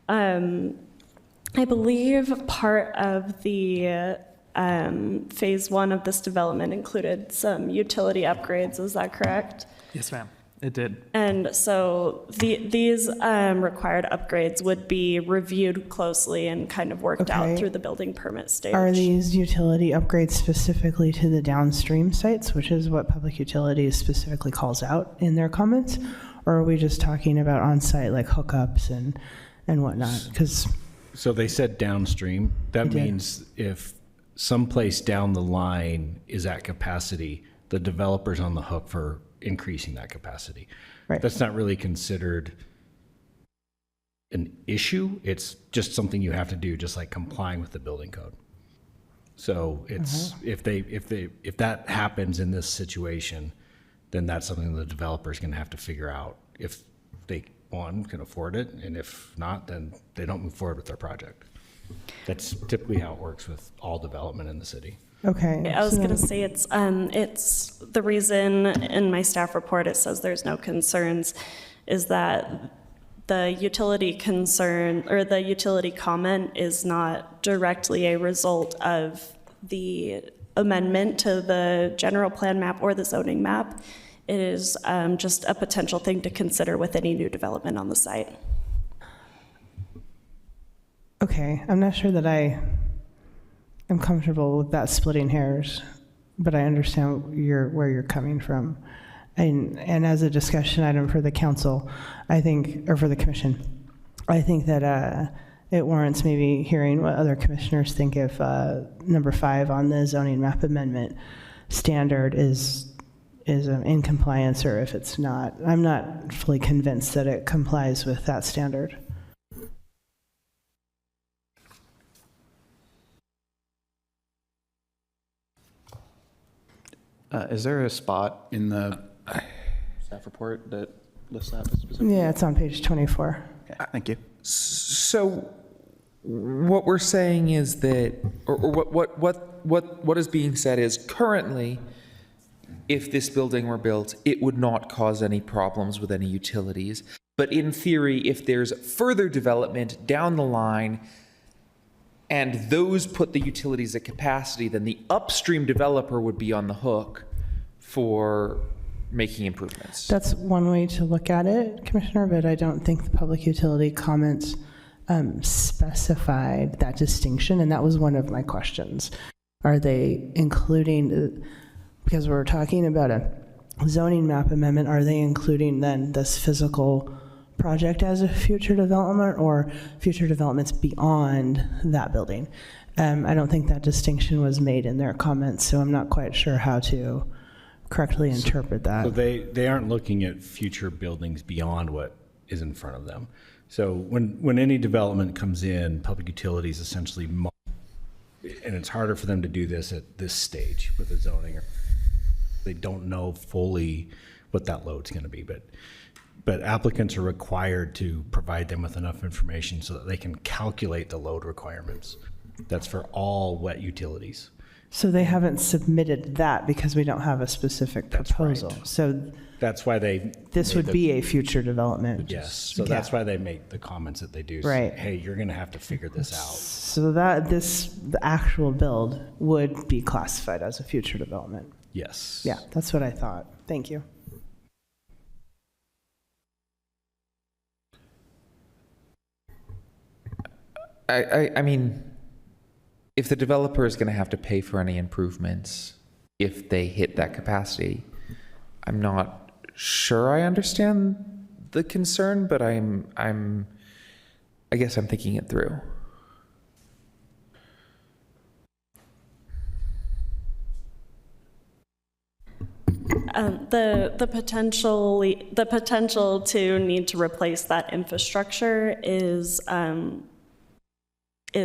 I believe part of the phase one of this development included some utility upgrades, is that correct? Yes, ma'am, it did. And so these required upgrades would be reviewed closely and kind of worked out through the building permit stage. Are these utility upgrades specifically to the downstream sites, which is what Public Utilities specifically calls out in their comments? Or are we just talking about on-site like hookups and whatnot? Because So they said downstream. That means if someplace down the line is at capacity, the developer's on the hook for increasing that capacity. Right. That's not really considered an issue. It's just something you have to do, just like complying with the building code. So it's if that happens in this situation, then that's something the developer's going to have to figure out if they can afford it, and if not, then they don't move forward with their project. That's typically how it works with all development in the city. okay. I was going to say it's the reason in my staff report it says there's no concerns is that the utility concern or the utility comment is not directly a result of the amendment to the general plan map or the zoning map. It is just a potential thing to consider with any new development on the site. Okay, I'm not sure that I am comfortable with that splitting hairs, but I understand where you're coming from. And as a discussion item for the council, I think, or for the commission, I think that it warrants maybe hearing what other commissioners think if number 5 on the zoning map amendment standard is in compliance, or if it's not. I'm not fully convinced that it complies with that standard. Is there a spot in the staff report that lists that specifically? Yeah, it's on page 24. Okay, thank you. So what we're saying is that, or what is being said is currently, if this building were built, it would not cause any problems with any utilities. But in theory, if there's further development down the line and those put the utilities at capacity, then the upstream developer would be on the hook for making improvements. That's one way to look at it, Commissioner, but I don't think the public utility comments specified that distinction, and that was one of my questions. Are they including, because we're talking about a zoning map amendment, are they including then this physical project as a future development or future developments beyond that building? I don't think that distinction was made in their comments, so I'm not quite sure how to correctly interpret that. So they aren't looking at future buildings beyond what is in front of them. So when any development comes in, public utilities essentially, and it's harder for them to do this at this stage with the zoning. They don't know fully what that load's going to be, but applicants are required to provide them with enough information so that they can calculate the load requirements That's for all wet utilities. So they haven't submitted that because we don't have a specific proposal. So That's why they. this made would the- be a future development. Yes, so that's why they make the comments that they do. say, Right. Hey, you're going to have to figure this out. So that the actual build would be classified as a future development. Yes. Yeah, that's what I thought. Thank you. I mean, if the developer is going to have to pay for any improvements if they hit that capacity, I'm not sure I understand the concern, but I guess I'm thinking it through. The potential to need to replace that infrastructure is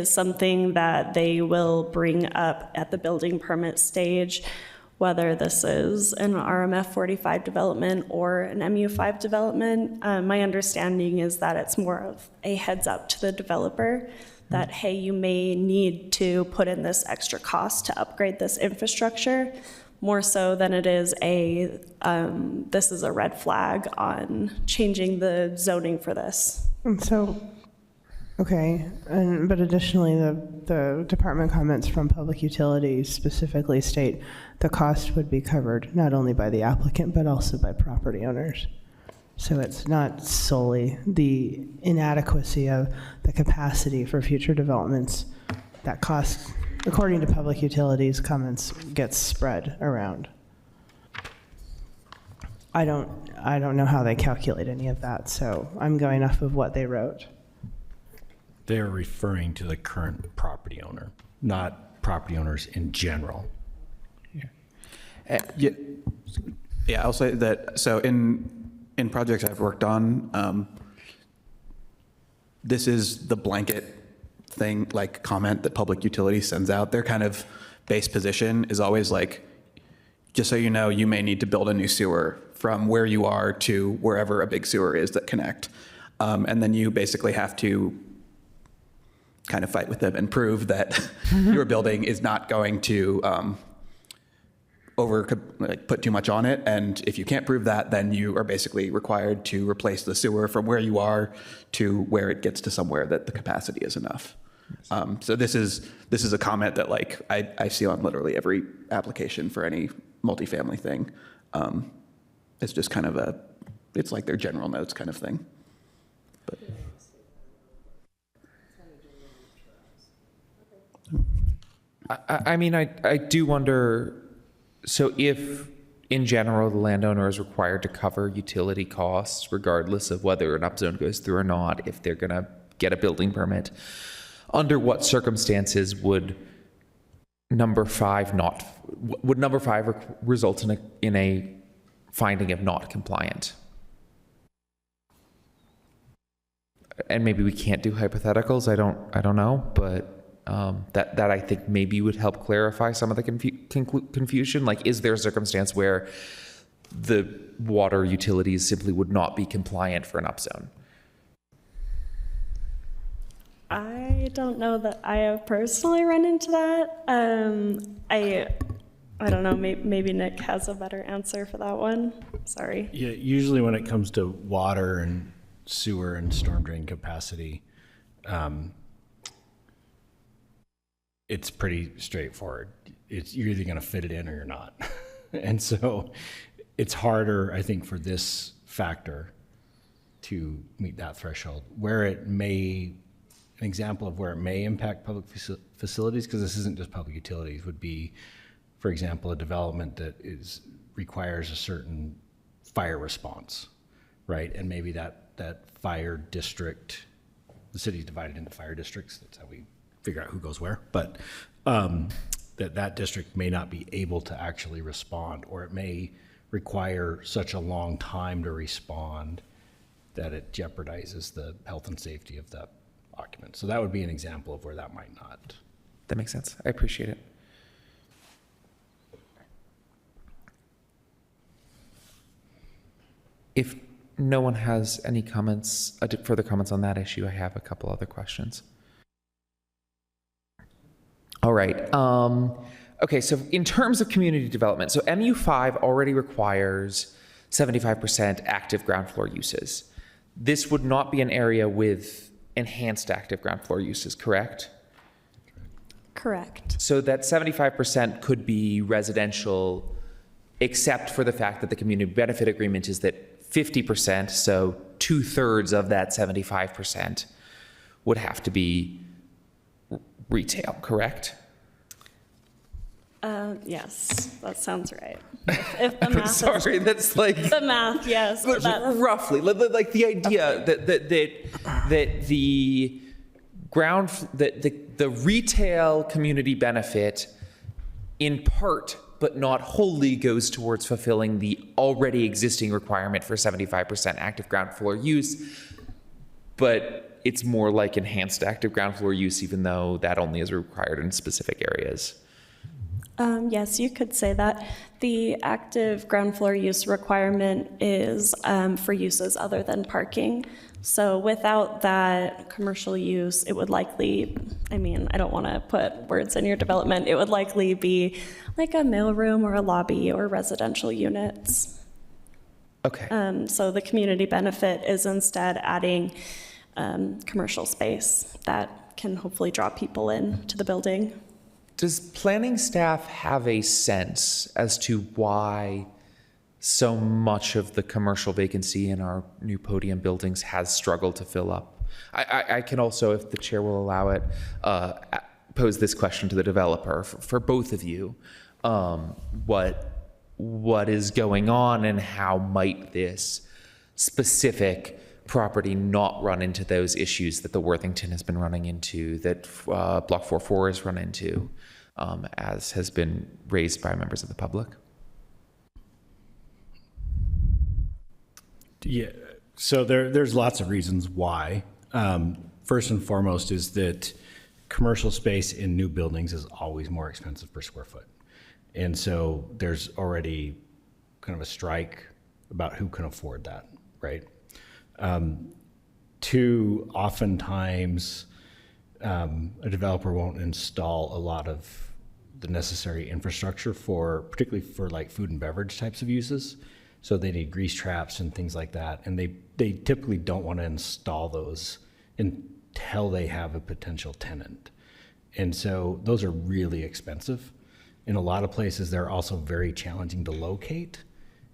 something that they will bring up at the building permit stage, whether this is an RMF 45 development or an MU5 development. My understanding is that it's more of a heads up to the developer that, hey, you may need to put in this extra cost to upgrade this infrastructure, more so than it is this is a red flag on changing the zoning for this. And so, okay, but additionally, the department comments from Public Utilities specifically state the cost would be covered not only by the applicant, but also by property owners. So it's not solely the inadequacy of the capacity for future developments. That cost, according to Public Utilities comments, gets spread around. I don't know how they calculate any of that, so I'm going off of what they wrote. They're referring to the current property owner, not property owners in general. Yeah, I'll say that, so in projects I've worked on, this is the blanket thing, like comment that Public Utilities sends out. Their kind of base position is always like, just so you know, you may need to build a new sewer from where you are to wherever a big sewer is that connect. And then you basically have to kind of fight with them and prove that your building is not going to put too much on it. And if you can't prove that, then you are basically required to replace the sewer from where you are to where it gets to somewhere that the capacity is enough. So this is a comment that like I see on literally every application for any multifamily thing. It's just kind of it's like their general notes kind of thing. But. I mean, I do wonder, so if in general the landowner is required to cover utility costs regardless of whether an upzone goes through or not, if they're going to get a building permit, under what circumstances would number 5 result in a finding of not compliant? And maybe we can't do hypotheticals. I don't know, but that I think maybe would help clarify some of the confusion. Like, is there a circumstance where the water utilities simply would not be compliant for an upzone? I don't know that I have personally run into that. I don't know, maybe Nick has a better answer for that one. Sorry. Yeah, usually when it comes to water and sewer and storm drain capacity, it's pretty straightforward. You're either going to fit it in or you're not. And so it's harder, I think, for this factor to meet that threshold. Where it may, an example of where it may impact public facilities, because this isn't just public utilities, would be, for example, a development that requires a certain fire response, right? And maybe that fire district, the city's divided into fire districts. That's how we figure out who goes where. But that district may not be able to actually respond, or it may require such a long time to respond that it jeopardizes the health and safety of that occupant. So that would be an example of where that might not. That makes sense. I appreciate it. If no one has any comments, further comments on that issue, I have a couple other questions. All right. Okay, so in terms of community development, so MU5 already requires 75% active ground floor uses. This would not be an area with enhanced active ground floor uses, correct? Correct. So that 75% could be residential, except for the fact that the community benefit agreement is that 50%, so 2/3 of that 75% would have to be retail, correct? Yes, that sounds right. If the math Sorry, that's like is the math, yes. But that's, roughly, like the idea that the ground, that the retail community benefit, in part but not wholly, goes towards fulfilling the already existing requirement for 75% active ground floor use, but it's more like enhanced active ground floor use, even though that only is required in specific areas. yes, you could say that. The active ground floor use requirement is for uses other than parking. So without that commercial use, it would likely, I mean, I don't want to put words in your development, it would likely be like a mailroom or a lobby or residential units. Okay. So the community benefit is instead adding commercial space that can hopefully draw people in to the building. Does planning staff have a sense as to why so much of the commercial vacancy in our new podium buildings has struggled to fill up? I can also, if the chair will allow it, pose this question to the developer for both of you. What is going on, and how might this specific property not run into those issues that the Worthington has been running into, that Block 44 has run into, as has been raised by members of the public? Yeah, so there's lots of reasons why. First and foremost is that commercial space in new buildings is always more expensive per square foot. And so there's already kind of a strike about who can afford that, right? Two, oftentimes a developer won't install a lot of the necessary infrastructure for, particularly for like food and beverage types of uses. So they need grease traps and things like that. And they typically don't want to install those until they have a potential tenant. And so those are really expensive. In a lot of places, they're also very challenging to locate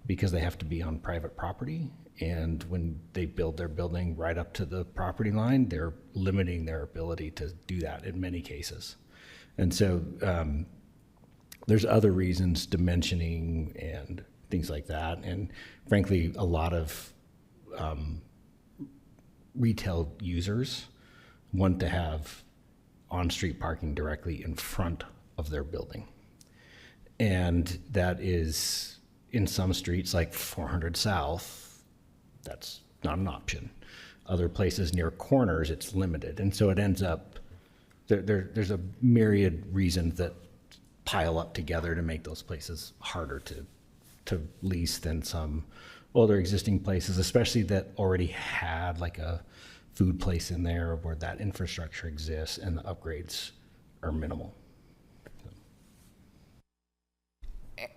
because they have to be on private property. And when they build their building right up to the property line, they're limiting their ability to do that in many cases. And so there's other reasons, dimensioning and things like that. And frankly, a lot of retail users want to have on-street parking directly in front of their building. And that is, in some streets like 400 South, that's not an option. Other places near corners, it's limited. And so it ends up, there's a myriad reasons that pile up together to make those places harder to lease than some older existing places, especially that already had like a food place in there where that infrastructure exists and the upgrades are minimal.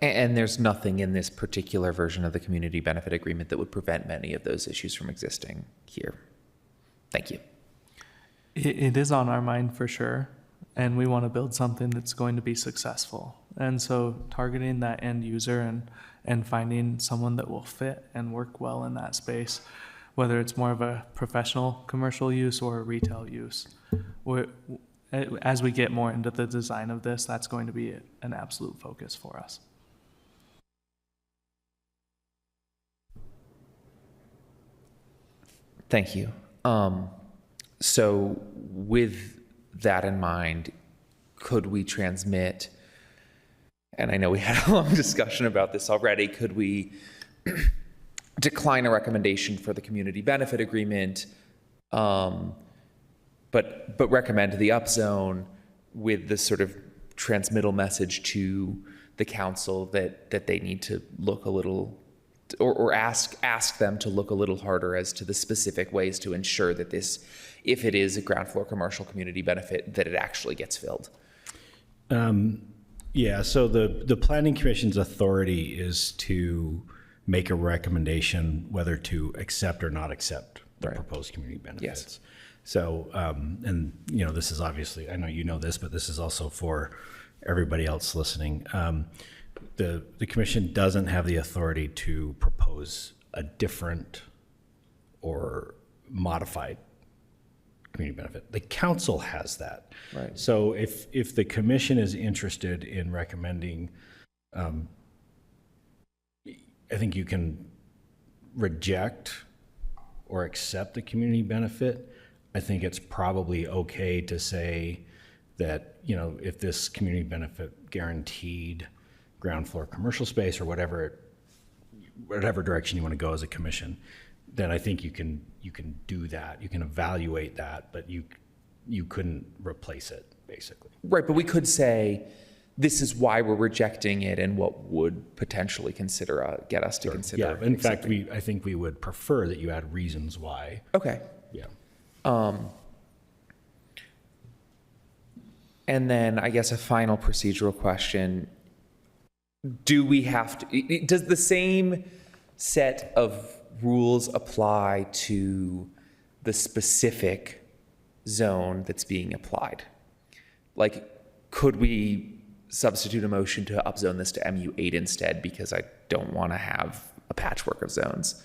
And there's nothing in this particular version of the community benefit agreement that would prevent many of those issues from existing here. Thank you. It is on our mind for sure, and we want to build something that's going to be successful. And so targeting that end user and finding someone that will fit and work well in that space, whether it's more of a professional commercial use or a retail use. As we get more into the design of this, that's going to be an absolute focus for us. Thank you. So with that in mind, could we transmit, and I know we had a long discussion about this already, could we decline a recommendation for the community benefit agreement, but recommend the upzone with the sort of transmittal message to the council that they need to look a little, or ask them to look a little harder as to the specific ways to ensure that this, if it is a ground floor commercial community benefit, that it actually gets filled? Yeah, so the Planning Commission's authority is to make a recommendation whether to accept or not accept the proposed community benefits. Yes. So, and, you know, this is obviously, I know you know this, but this is also for everybody else listening. The commission doesn't have the authority to propose a different or modified community benefit. The council has that. Right. So if the commission is interested in recommending, I think you can reject or accept the community benefit. I think it's probably okay to say that, you know, if this community benefit guaranteed ground floor commercial space or whatever direction you want to go as a commission, then I think you can do that. You can evaluate that, but you couldn't replace it, basically. Right, but we could say, this is why we're rejecting it and what would potentially get us to consider. Yeah, in fact, accepting. I think we would prefer that you add reasons why. Okay. Yeah. And then I guess a final procedural question. Do we have to, does the same set of rules apply to the specific zone that's being applied? Like, could we substitute a motion to upzone this to MU8 instead because I don't want to have a patchwork of zones?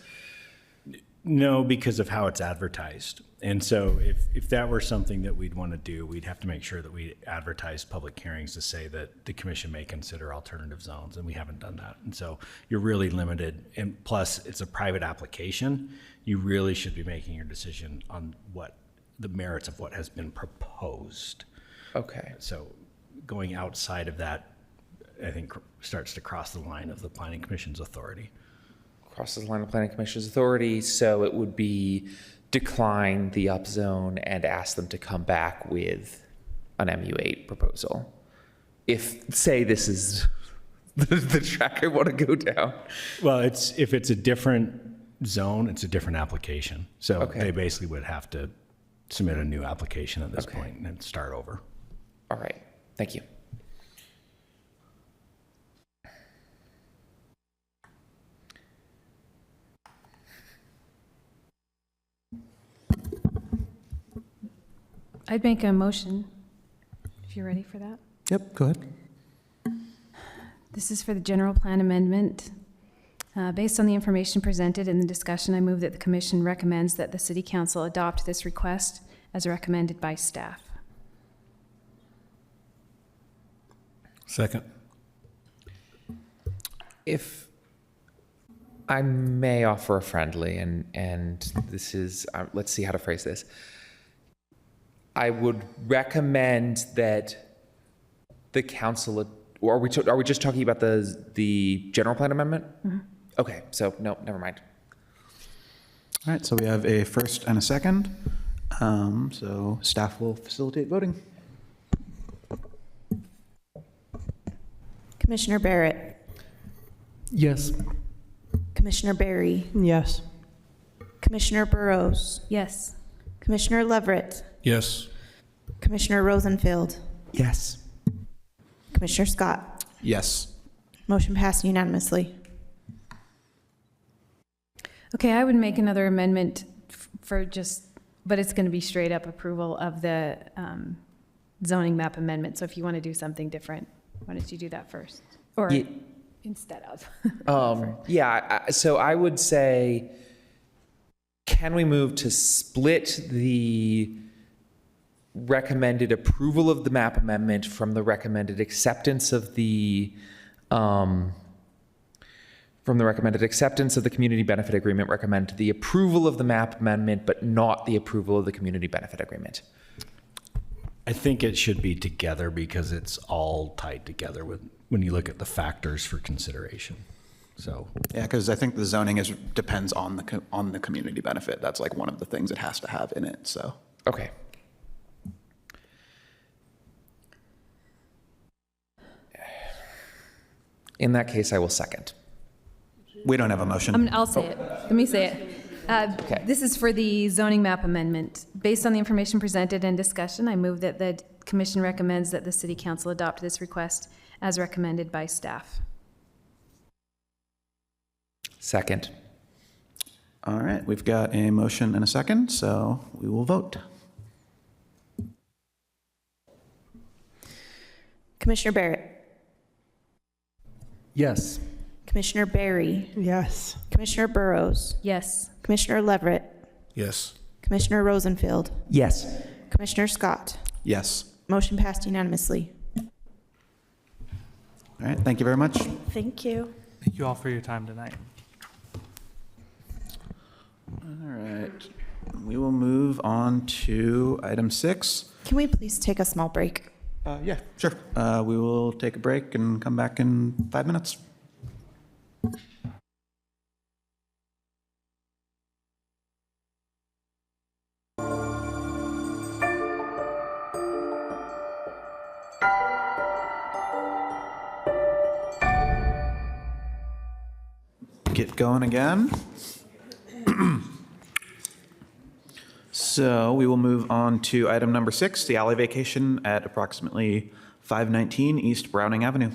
No, because of how it's advertised. And so if that were something that we'd want to do, we'd have to make sure that we advertise public hearings to say that the commission may consider alternative zones, and we haven't done that. And so you're really limited. And plus, it's a private application. You really should be making your decision on what the merits of what has been proposed. Okay. So going outside of that, I think, starts to cross the line of the Planning Commission's authority. Crosses the line of Planning Commission's authority, so it would be decline the upzone and ask them to come back with an MU8 proposal. If, say, this is the track I want to go down. Well, if it's a different zone, it's a different application. So Okay. they basically would have to submit a new application at this Okay. point and start over. All right, thank you. I'd make a motion, if you're ready for that. Yep, go ahead. This is for the general plan amendment. Based on the information presented in the discussion, I move that the commission recommends that the city council adopt this request as recommended by staff. Second. If I may offer a friendly, and this is, let's see how to phrase this. I would recommend that the council, or are we just talking about the general plan amendment? Mm-hmm. Okay, so no, never mind. All right, so we have a first and a second. So staff will facilitate voting. Commissioner Barrett, Yes. Commissioner Barry, Yes. Commissioner Burrows, Yes. Commissioner Leverett, Yes. Commissioner Rosenfield, Yes. Commissioner Scott. Yes. Motion passed unanimously. Okay, I would make another amendment for but it's going to be straight up approval of the zoning map amendment. So if you want to do something different, why don't you do that first? Or Ye- instead of. So I would say, can we move to split the recommended approval of the map amendment from the recommended acceptance of the community benefit agreement, recommend the approval of the map amendment, but not the approval of the community benefit agreement? I think it should be together because it's all tied together when you look at the factors for consideration. So, Yeah, because I think the zoning depends on the community benefit. That's like one of the things it has to have in it, so. Okay. In that case, I will second. We don't have a motion. I'll say it. Let me say it. This is for the zoning map amendment. Based on the information presented and discussion, I move that the Commission recommends that the City Council adopt this request as recommended by staff. Second. All right, we've got a motion and a second, so we will vote. Commissioner Barrett, Yes. Commissioner Barry, Yes. Commissioner Burrows, Yes. Commissioner Leverett, Yes. Commissioner Rosenfield, Yes. Commissioner Scott. Yes. Motion passed unanimously. All right, thank you very much. Thank you. Thank you all for your time tonight. All right, we will move on to item 6. Can we please take a small break? Yeah, sure. We will take a break and come back in 5 minutes. Get going again. So we will move on to item number 6, the alley vacation at approximately 519 East Browning Avenue.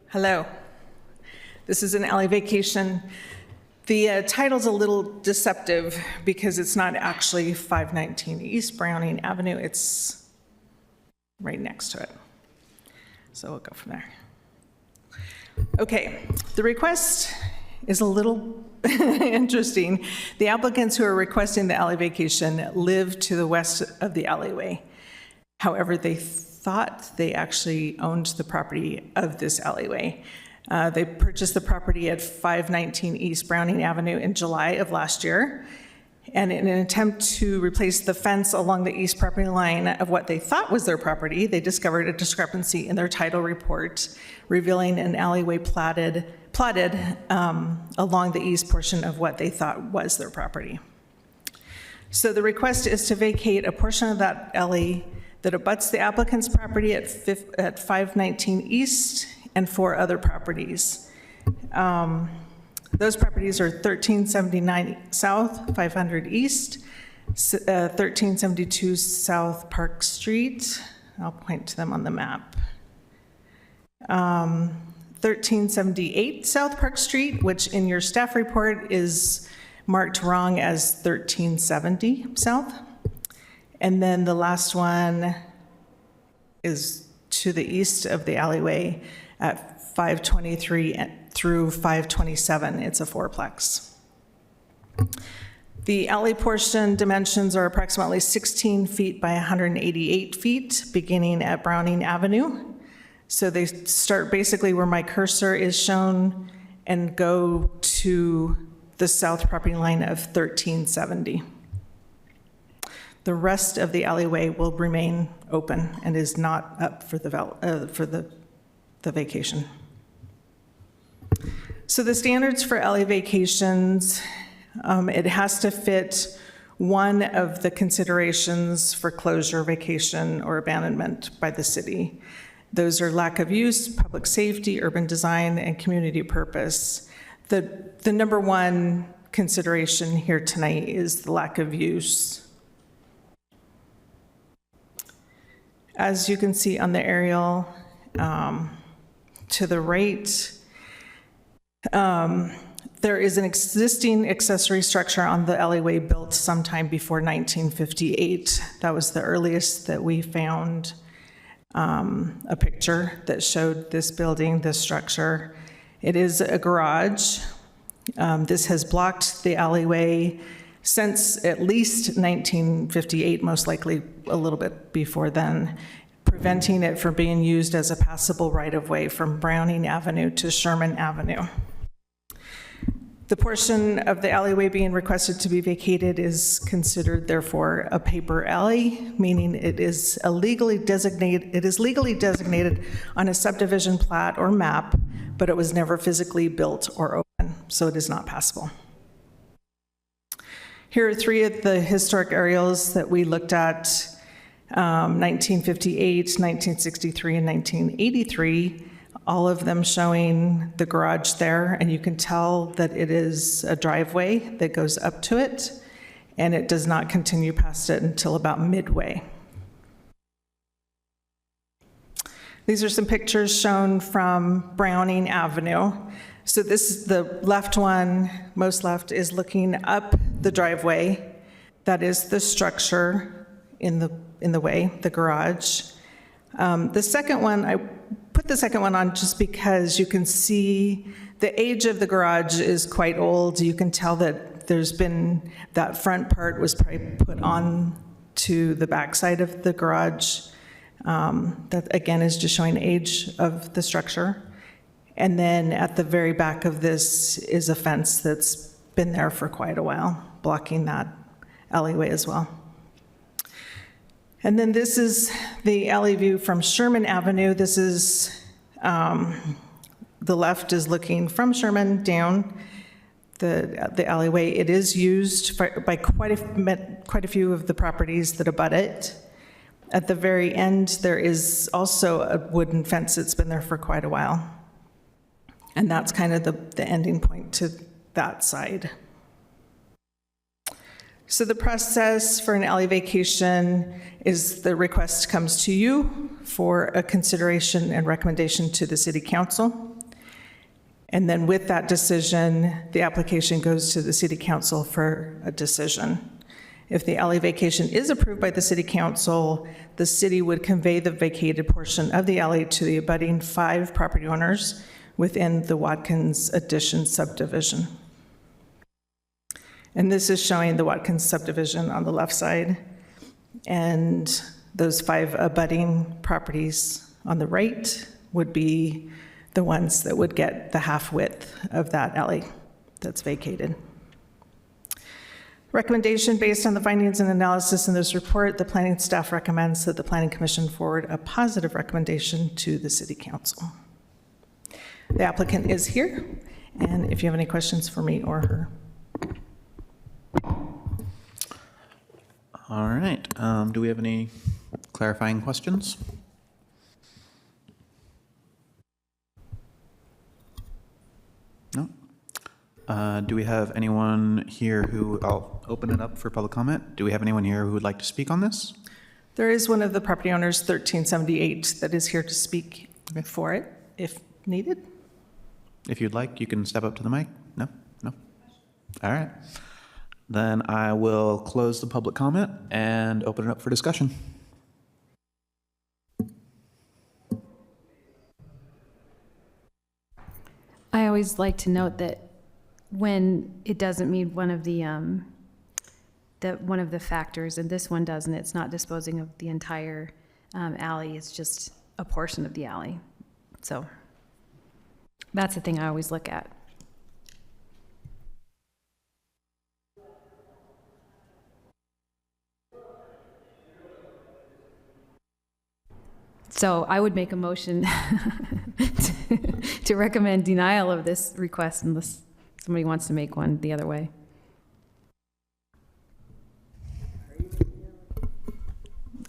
Hello. This is an alley vacation. The title's a little deceptive because it's not actually 519 East Browning Avenue. It's right next to it. So we'll go from there. Okay, the request is a little interesting. The applicants who are requesting the alley vacation live to the west of the alleyway. However, they thought they actually owned the property of this alleyway. They purchased the property at 519 East Browning Avenue in July of last year. And in an attempt to replace the fence along the east property line of what they thought was their property, they discovered a discrepancy in their title report, revealing an alleyway platted along the east portion of what they thought was their property. So the request is to vacate a portion of that alley that abuts the applicant's property at 519 East and 4 other properties. Those properties are 1379 South, 500 East, 1372 South Park Street. I'll point to them on the map. 1378 South Park Street, which in your staff report is marked wrong as 1370 South. And then the last one is to the east of the alleyway at 523 through 527. It's a 4-plex. The alley portion dimensions are approximately 16 feet by 188 feet, beginning at Browning Avenue. So they start basically where my cursor is shown and go to the south property line of 1370. The rest of the alleyway will remain open and is not up for the vacation. So the standards for alley vacations, it has to fit one of the considerations for closure, vacation, or abandonment by the city. Those are lack of use, public safety, urban design, and community purpose. The number one consideration here tonight is the lack of use. As you can see on the aerial to the right, there is an existing accessory structure on the alleyway built sometime before 1958. That was the earliest that we found a picture that showed this building, this structure. It is a garage. This has blocked the alleyway since at least 1958, most likely a little bit before then, preventing it from being used as a passable right-of-way from Browning Avenue to Sherman Avenue. The portion of the alleyway being requested to be vacated is considered, therefore, a paper alley, meaning it is legally designated on a subdivision plat or map, but it was never physically built or open, so it is not passable. Here are 3 of the historic aerials that we looked at, 1958, 1963, and 1983, all of them showing the garage there, and you can tell that it is a driveway that goes up to it. and it does not continue past it until about midway. These are some pictures shown from Browning Avenue. So this is the left one, most left, is looking up the driveway. That is the structure in the way, the garage. The second one, I put the second one on just because you can see the age of the garage is quite old. You can tell that there's been, that front part was probably put on to the backside of the garage. That again is just showing age of the structure. And then at the very back of this is a fence that's been there for quite a while, blocking that alleyway as well. And then this is the alley view from Sherman Avenue. This is, the left is looking from Sherman down the alleyway. It is used by quite a few of the properties that abut it. At the very end, there is also a wooden fence that's been there for quite a while. And that's kind of the ending point to that side. So the process for an alley vacation is the request comes to you for a consideration and recommendation to the City Council. And then with that decision, the application goes to the City Council for a decision. If the alley vacation is approved by the City Council, the city would convey the vacated portion of the alley to the abutting 5 property owners within the Watkins Addition subdivision. And this is showing the Watkins subdivision on the left side, and those 5 abutting properties on the right would be the ones that would get the half width of that alley that's vacated. Recommendation based on the findings and analysis in this report, the planning staff recommends that the Planning Commission forward a positive recommendation to the City Council. The applicant is here, and if you have any questions for me or her. All right. Do we have any clarifying questions? No? Do we have anyone here who, I'll open it up for public comment. Do we have anyone here who would like to speak on this? There is one of the property owners, 1378, that is here to speak for it, if needed. If you'd like, you can step up to the mic. No? No? All right. Then I will close the public comment and open it up for discussion. I always like to note that when it doesn't meet one of the factors, and this one doesn't, it's not disposing of the entire alley, it's just a portion of the alley. So that's the thing I always look at. So I would make a motion to recommend denial of this request unless somebody wants to make one the other way.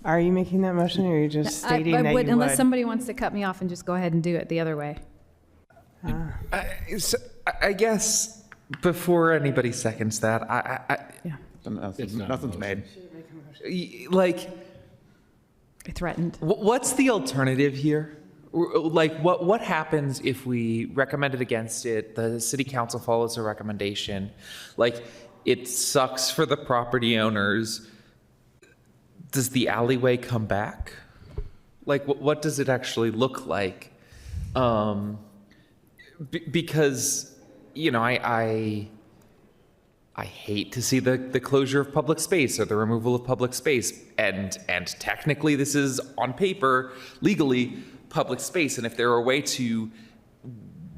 Are you making that motion, or are you just stating that you would? Unless somebody wants to cut me off and just go ahead and do it the other way. I guess before anybody seconds that, Nothing's made. like, I threatened. what's the alternative here? Like, what happens if we recommend it against it, the city council follows a recommendation, like, it sucks for the property owners, does the alleyway come back? Like, what does it actually look like? Because, you know, I hate to see the closure of public space or the removal of public space, and technically this is on paper, legally, public space, and if there were a way to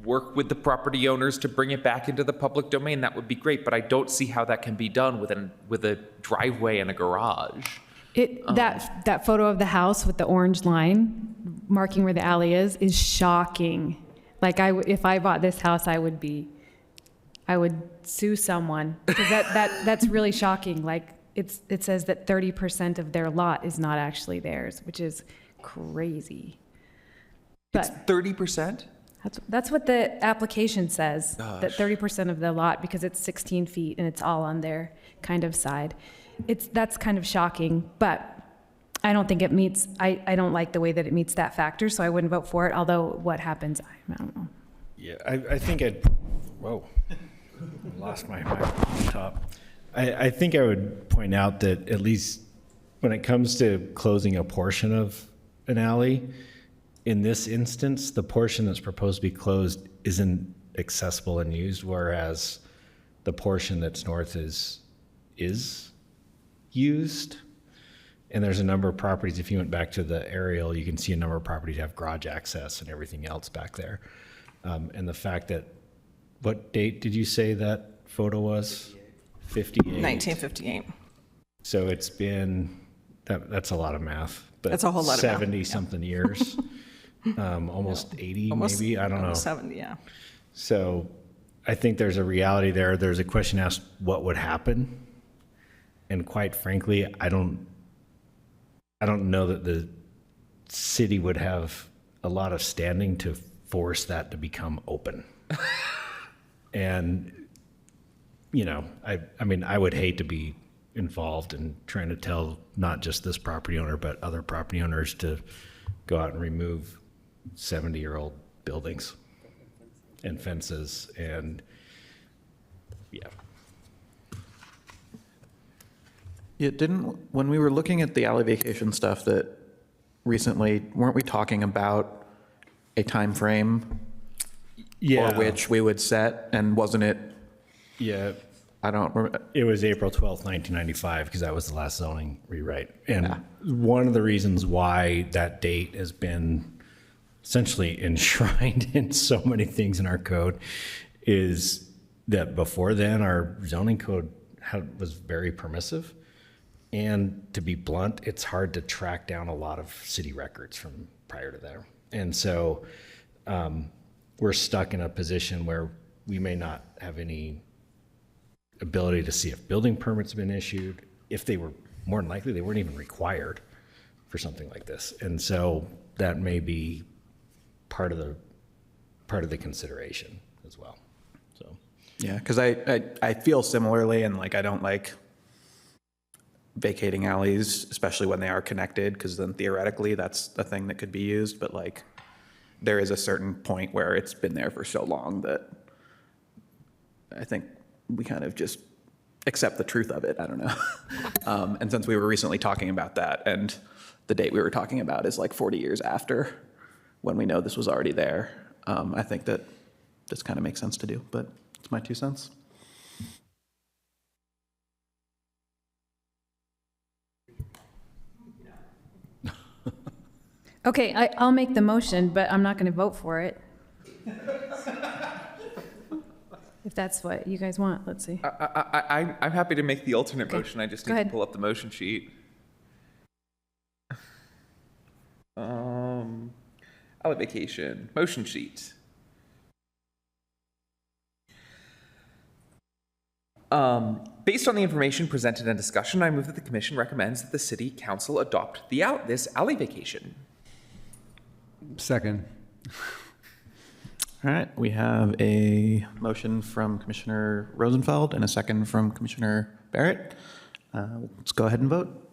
work with the property owners to bring it back into the public domain, that would be great, but I don't see how that can be done with a driveway and a garage. That photo of the house with the orange line marking where the alley is shocking. Like, if I bought this house, I would sue someone, because that's really shocking. Like, it says that 30% of their lot is not actually theirs, which is crazy. It's But 30%? That's what the application says, that 30% of the lot, because it's 16 feet and it's all on their kind of side. That's kind of shocking, but I don't think it meets, I don't like the way that it meets that factor, so I wouldn't vote for it, although what happens, I don't know. Yeah, I think whoa, lost my top. I think I would point out that at least when it comes to closing a portion of an alley, in this instance, the portion that's proposed to be closed isn't accessible and used, whereas the portion that's north is used. And there's a number of properties, if you went back to the aerial, you can see a number of properties have garage access and everything else back there. And the fact that, what date did you say that photo was? 58. 1958. So it's been, that's a lot of math. But That's a whole lot of math, 70-something years, almost 80 maybe, I don't know. Almost 70, yeah. So I think there's a reality there. There's a question asked, what would happen? And quite frankly, I don't know that the city would have a lot of standing to force that to become open. And, you know, I mean, I would hate to be involved in trying to tell not just this property owner, but other property owners to go out and remove 70-year-old buildings and fences and, yeah. Yeah, when we were looking at the alley vacation stuff that recently, weren't we talking about a time frame Yeah. for which we would set, and wasn't it? Yeah. I don't remember. It was April 12th, 1995, because that was the last zoning rewrite. And one of the reasons why that date has been essentially enshrined in so many things in our code is that before then, our zoning code was very permissive. And to be blunt, it's hard to track down a lot of city records from prior to there. And so we're stuck in a position where we may not have any ability to see if building permits have been issued. If they were, more than likely, they weren't even required for something like this. And so that may be part of the consideration as well. So Yeah, because I feel similarly, and like I don't like vacating alleys, especially when they are connected, because then theoretically that's a thing that could be used. But like there is a certain point where it's been there for so long that I think we kind of just accept the truth of it. I don't know. And since we were recently talking about that, and the date we were talking about is like 40 years after when we know this was already there, I think that this kind of makes sense to do, but it's my 2 cents. Okay, I'll make the motion, but I'm not going to vote for it. If that's what you guys want, let's see. I'm happy to make the alternate motion. I just Go need ahead. to pull up the motion sheet. Alley vacation, motion sheet. Based on the information presented in discussion, I move that the commission recommends that the city council adopt this alley vacation. Second. All right, we have a motion from Commissioner Rosenfeld and a second from Commissioner Barrett. Let's go ahead and vote.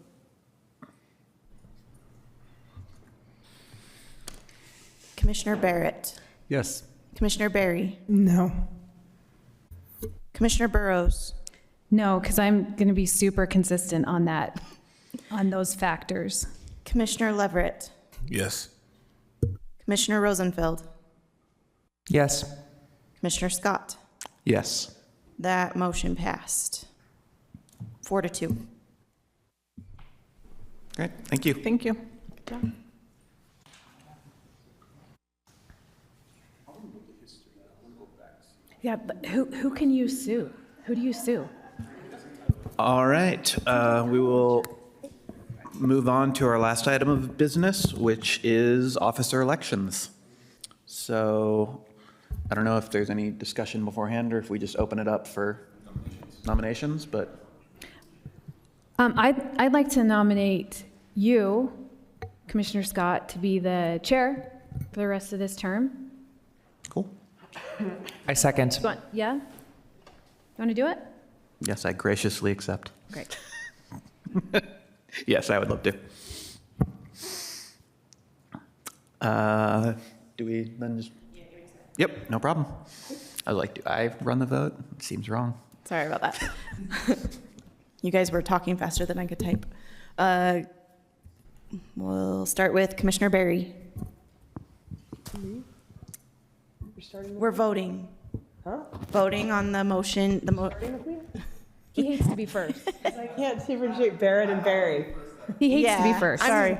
Commissioner Barrett, Yes. Commissioner Barry, No. Commissioner Burrows, No, because I'm going to be super consistent on that, on those factors. Commissioner Leverett, yes. Commissioner Rosenfeld, Yes. Commissioner Scott. Yes. That motion passed. 4-2. Great, thank you. Thank you. Yeah, but who can you sue? Who do you sue? All right, we will move on to our last item of business, which is officer elections. So I don't know if there's any discussion beforehand or if we just open it up for nominations, but I'd like to nominate you, Commissioner Scott, to be the chair for the rest of this term. Cool. I second. Yeah? You want to do it? Yes, I graciously accept. Great. Yes, I would love to. Do we then just? Yep, no problem. I was like, do I run the vote? It seems wrong. Sorry about that. You guys were talking faster than I could type. We'll start with Commissioner Barry. We're voting. Voting on the motion, He hates to be first. I can't differentiate Barrett and Barry. He hates to be Yeah, first. Sorry.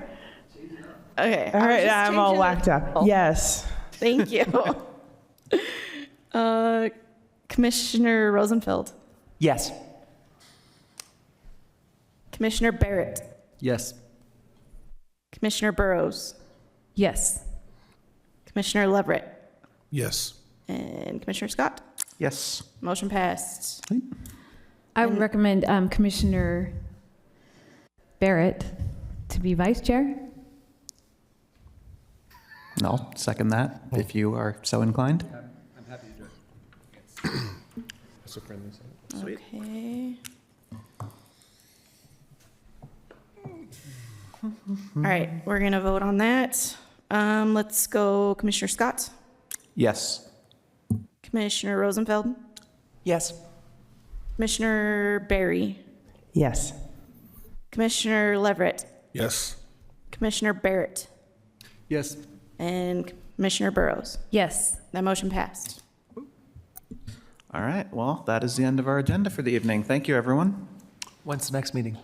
Okay. All right, I'm all whacked up. Yes. Thank you. Commissioner Rosenfeld. Yes. Commissioner Barrett. Yes. Commissioner Burrows. Yes. Commissioner Leverett. Yes. And Commissioner Scott. Yes. Motion passed. I would recommend Commissioner Barrett to be vice chair. I'll second that if you are so inclined. I'm happy to do it. That's a friendly second. Sweet. Okay. All right, we're gonna vote on that. Let's go Commissioner Scott, Yes. Commissioner Rosenfeld, Yes. Commissioner Barry, Yes. Commissioner Leverett, Yes. Commissioner Barrett, Yes. and Commissioner Burrows. Yes. That motion passed. All right, well, that is the end of our agenda for the evening. Thank you, everyone. When's the next meeting?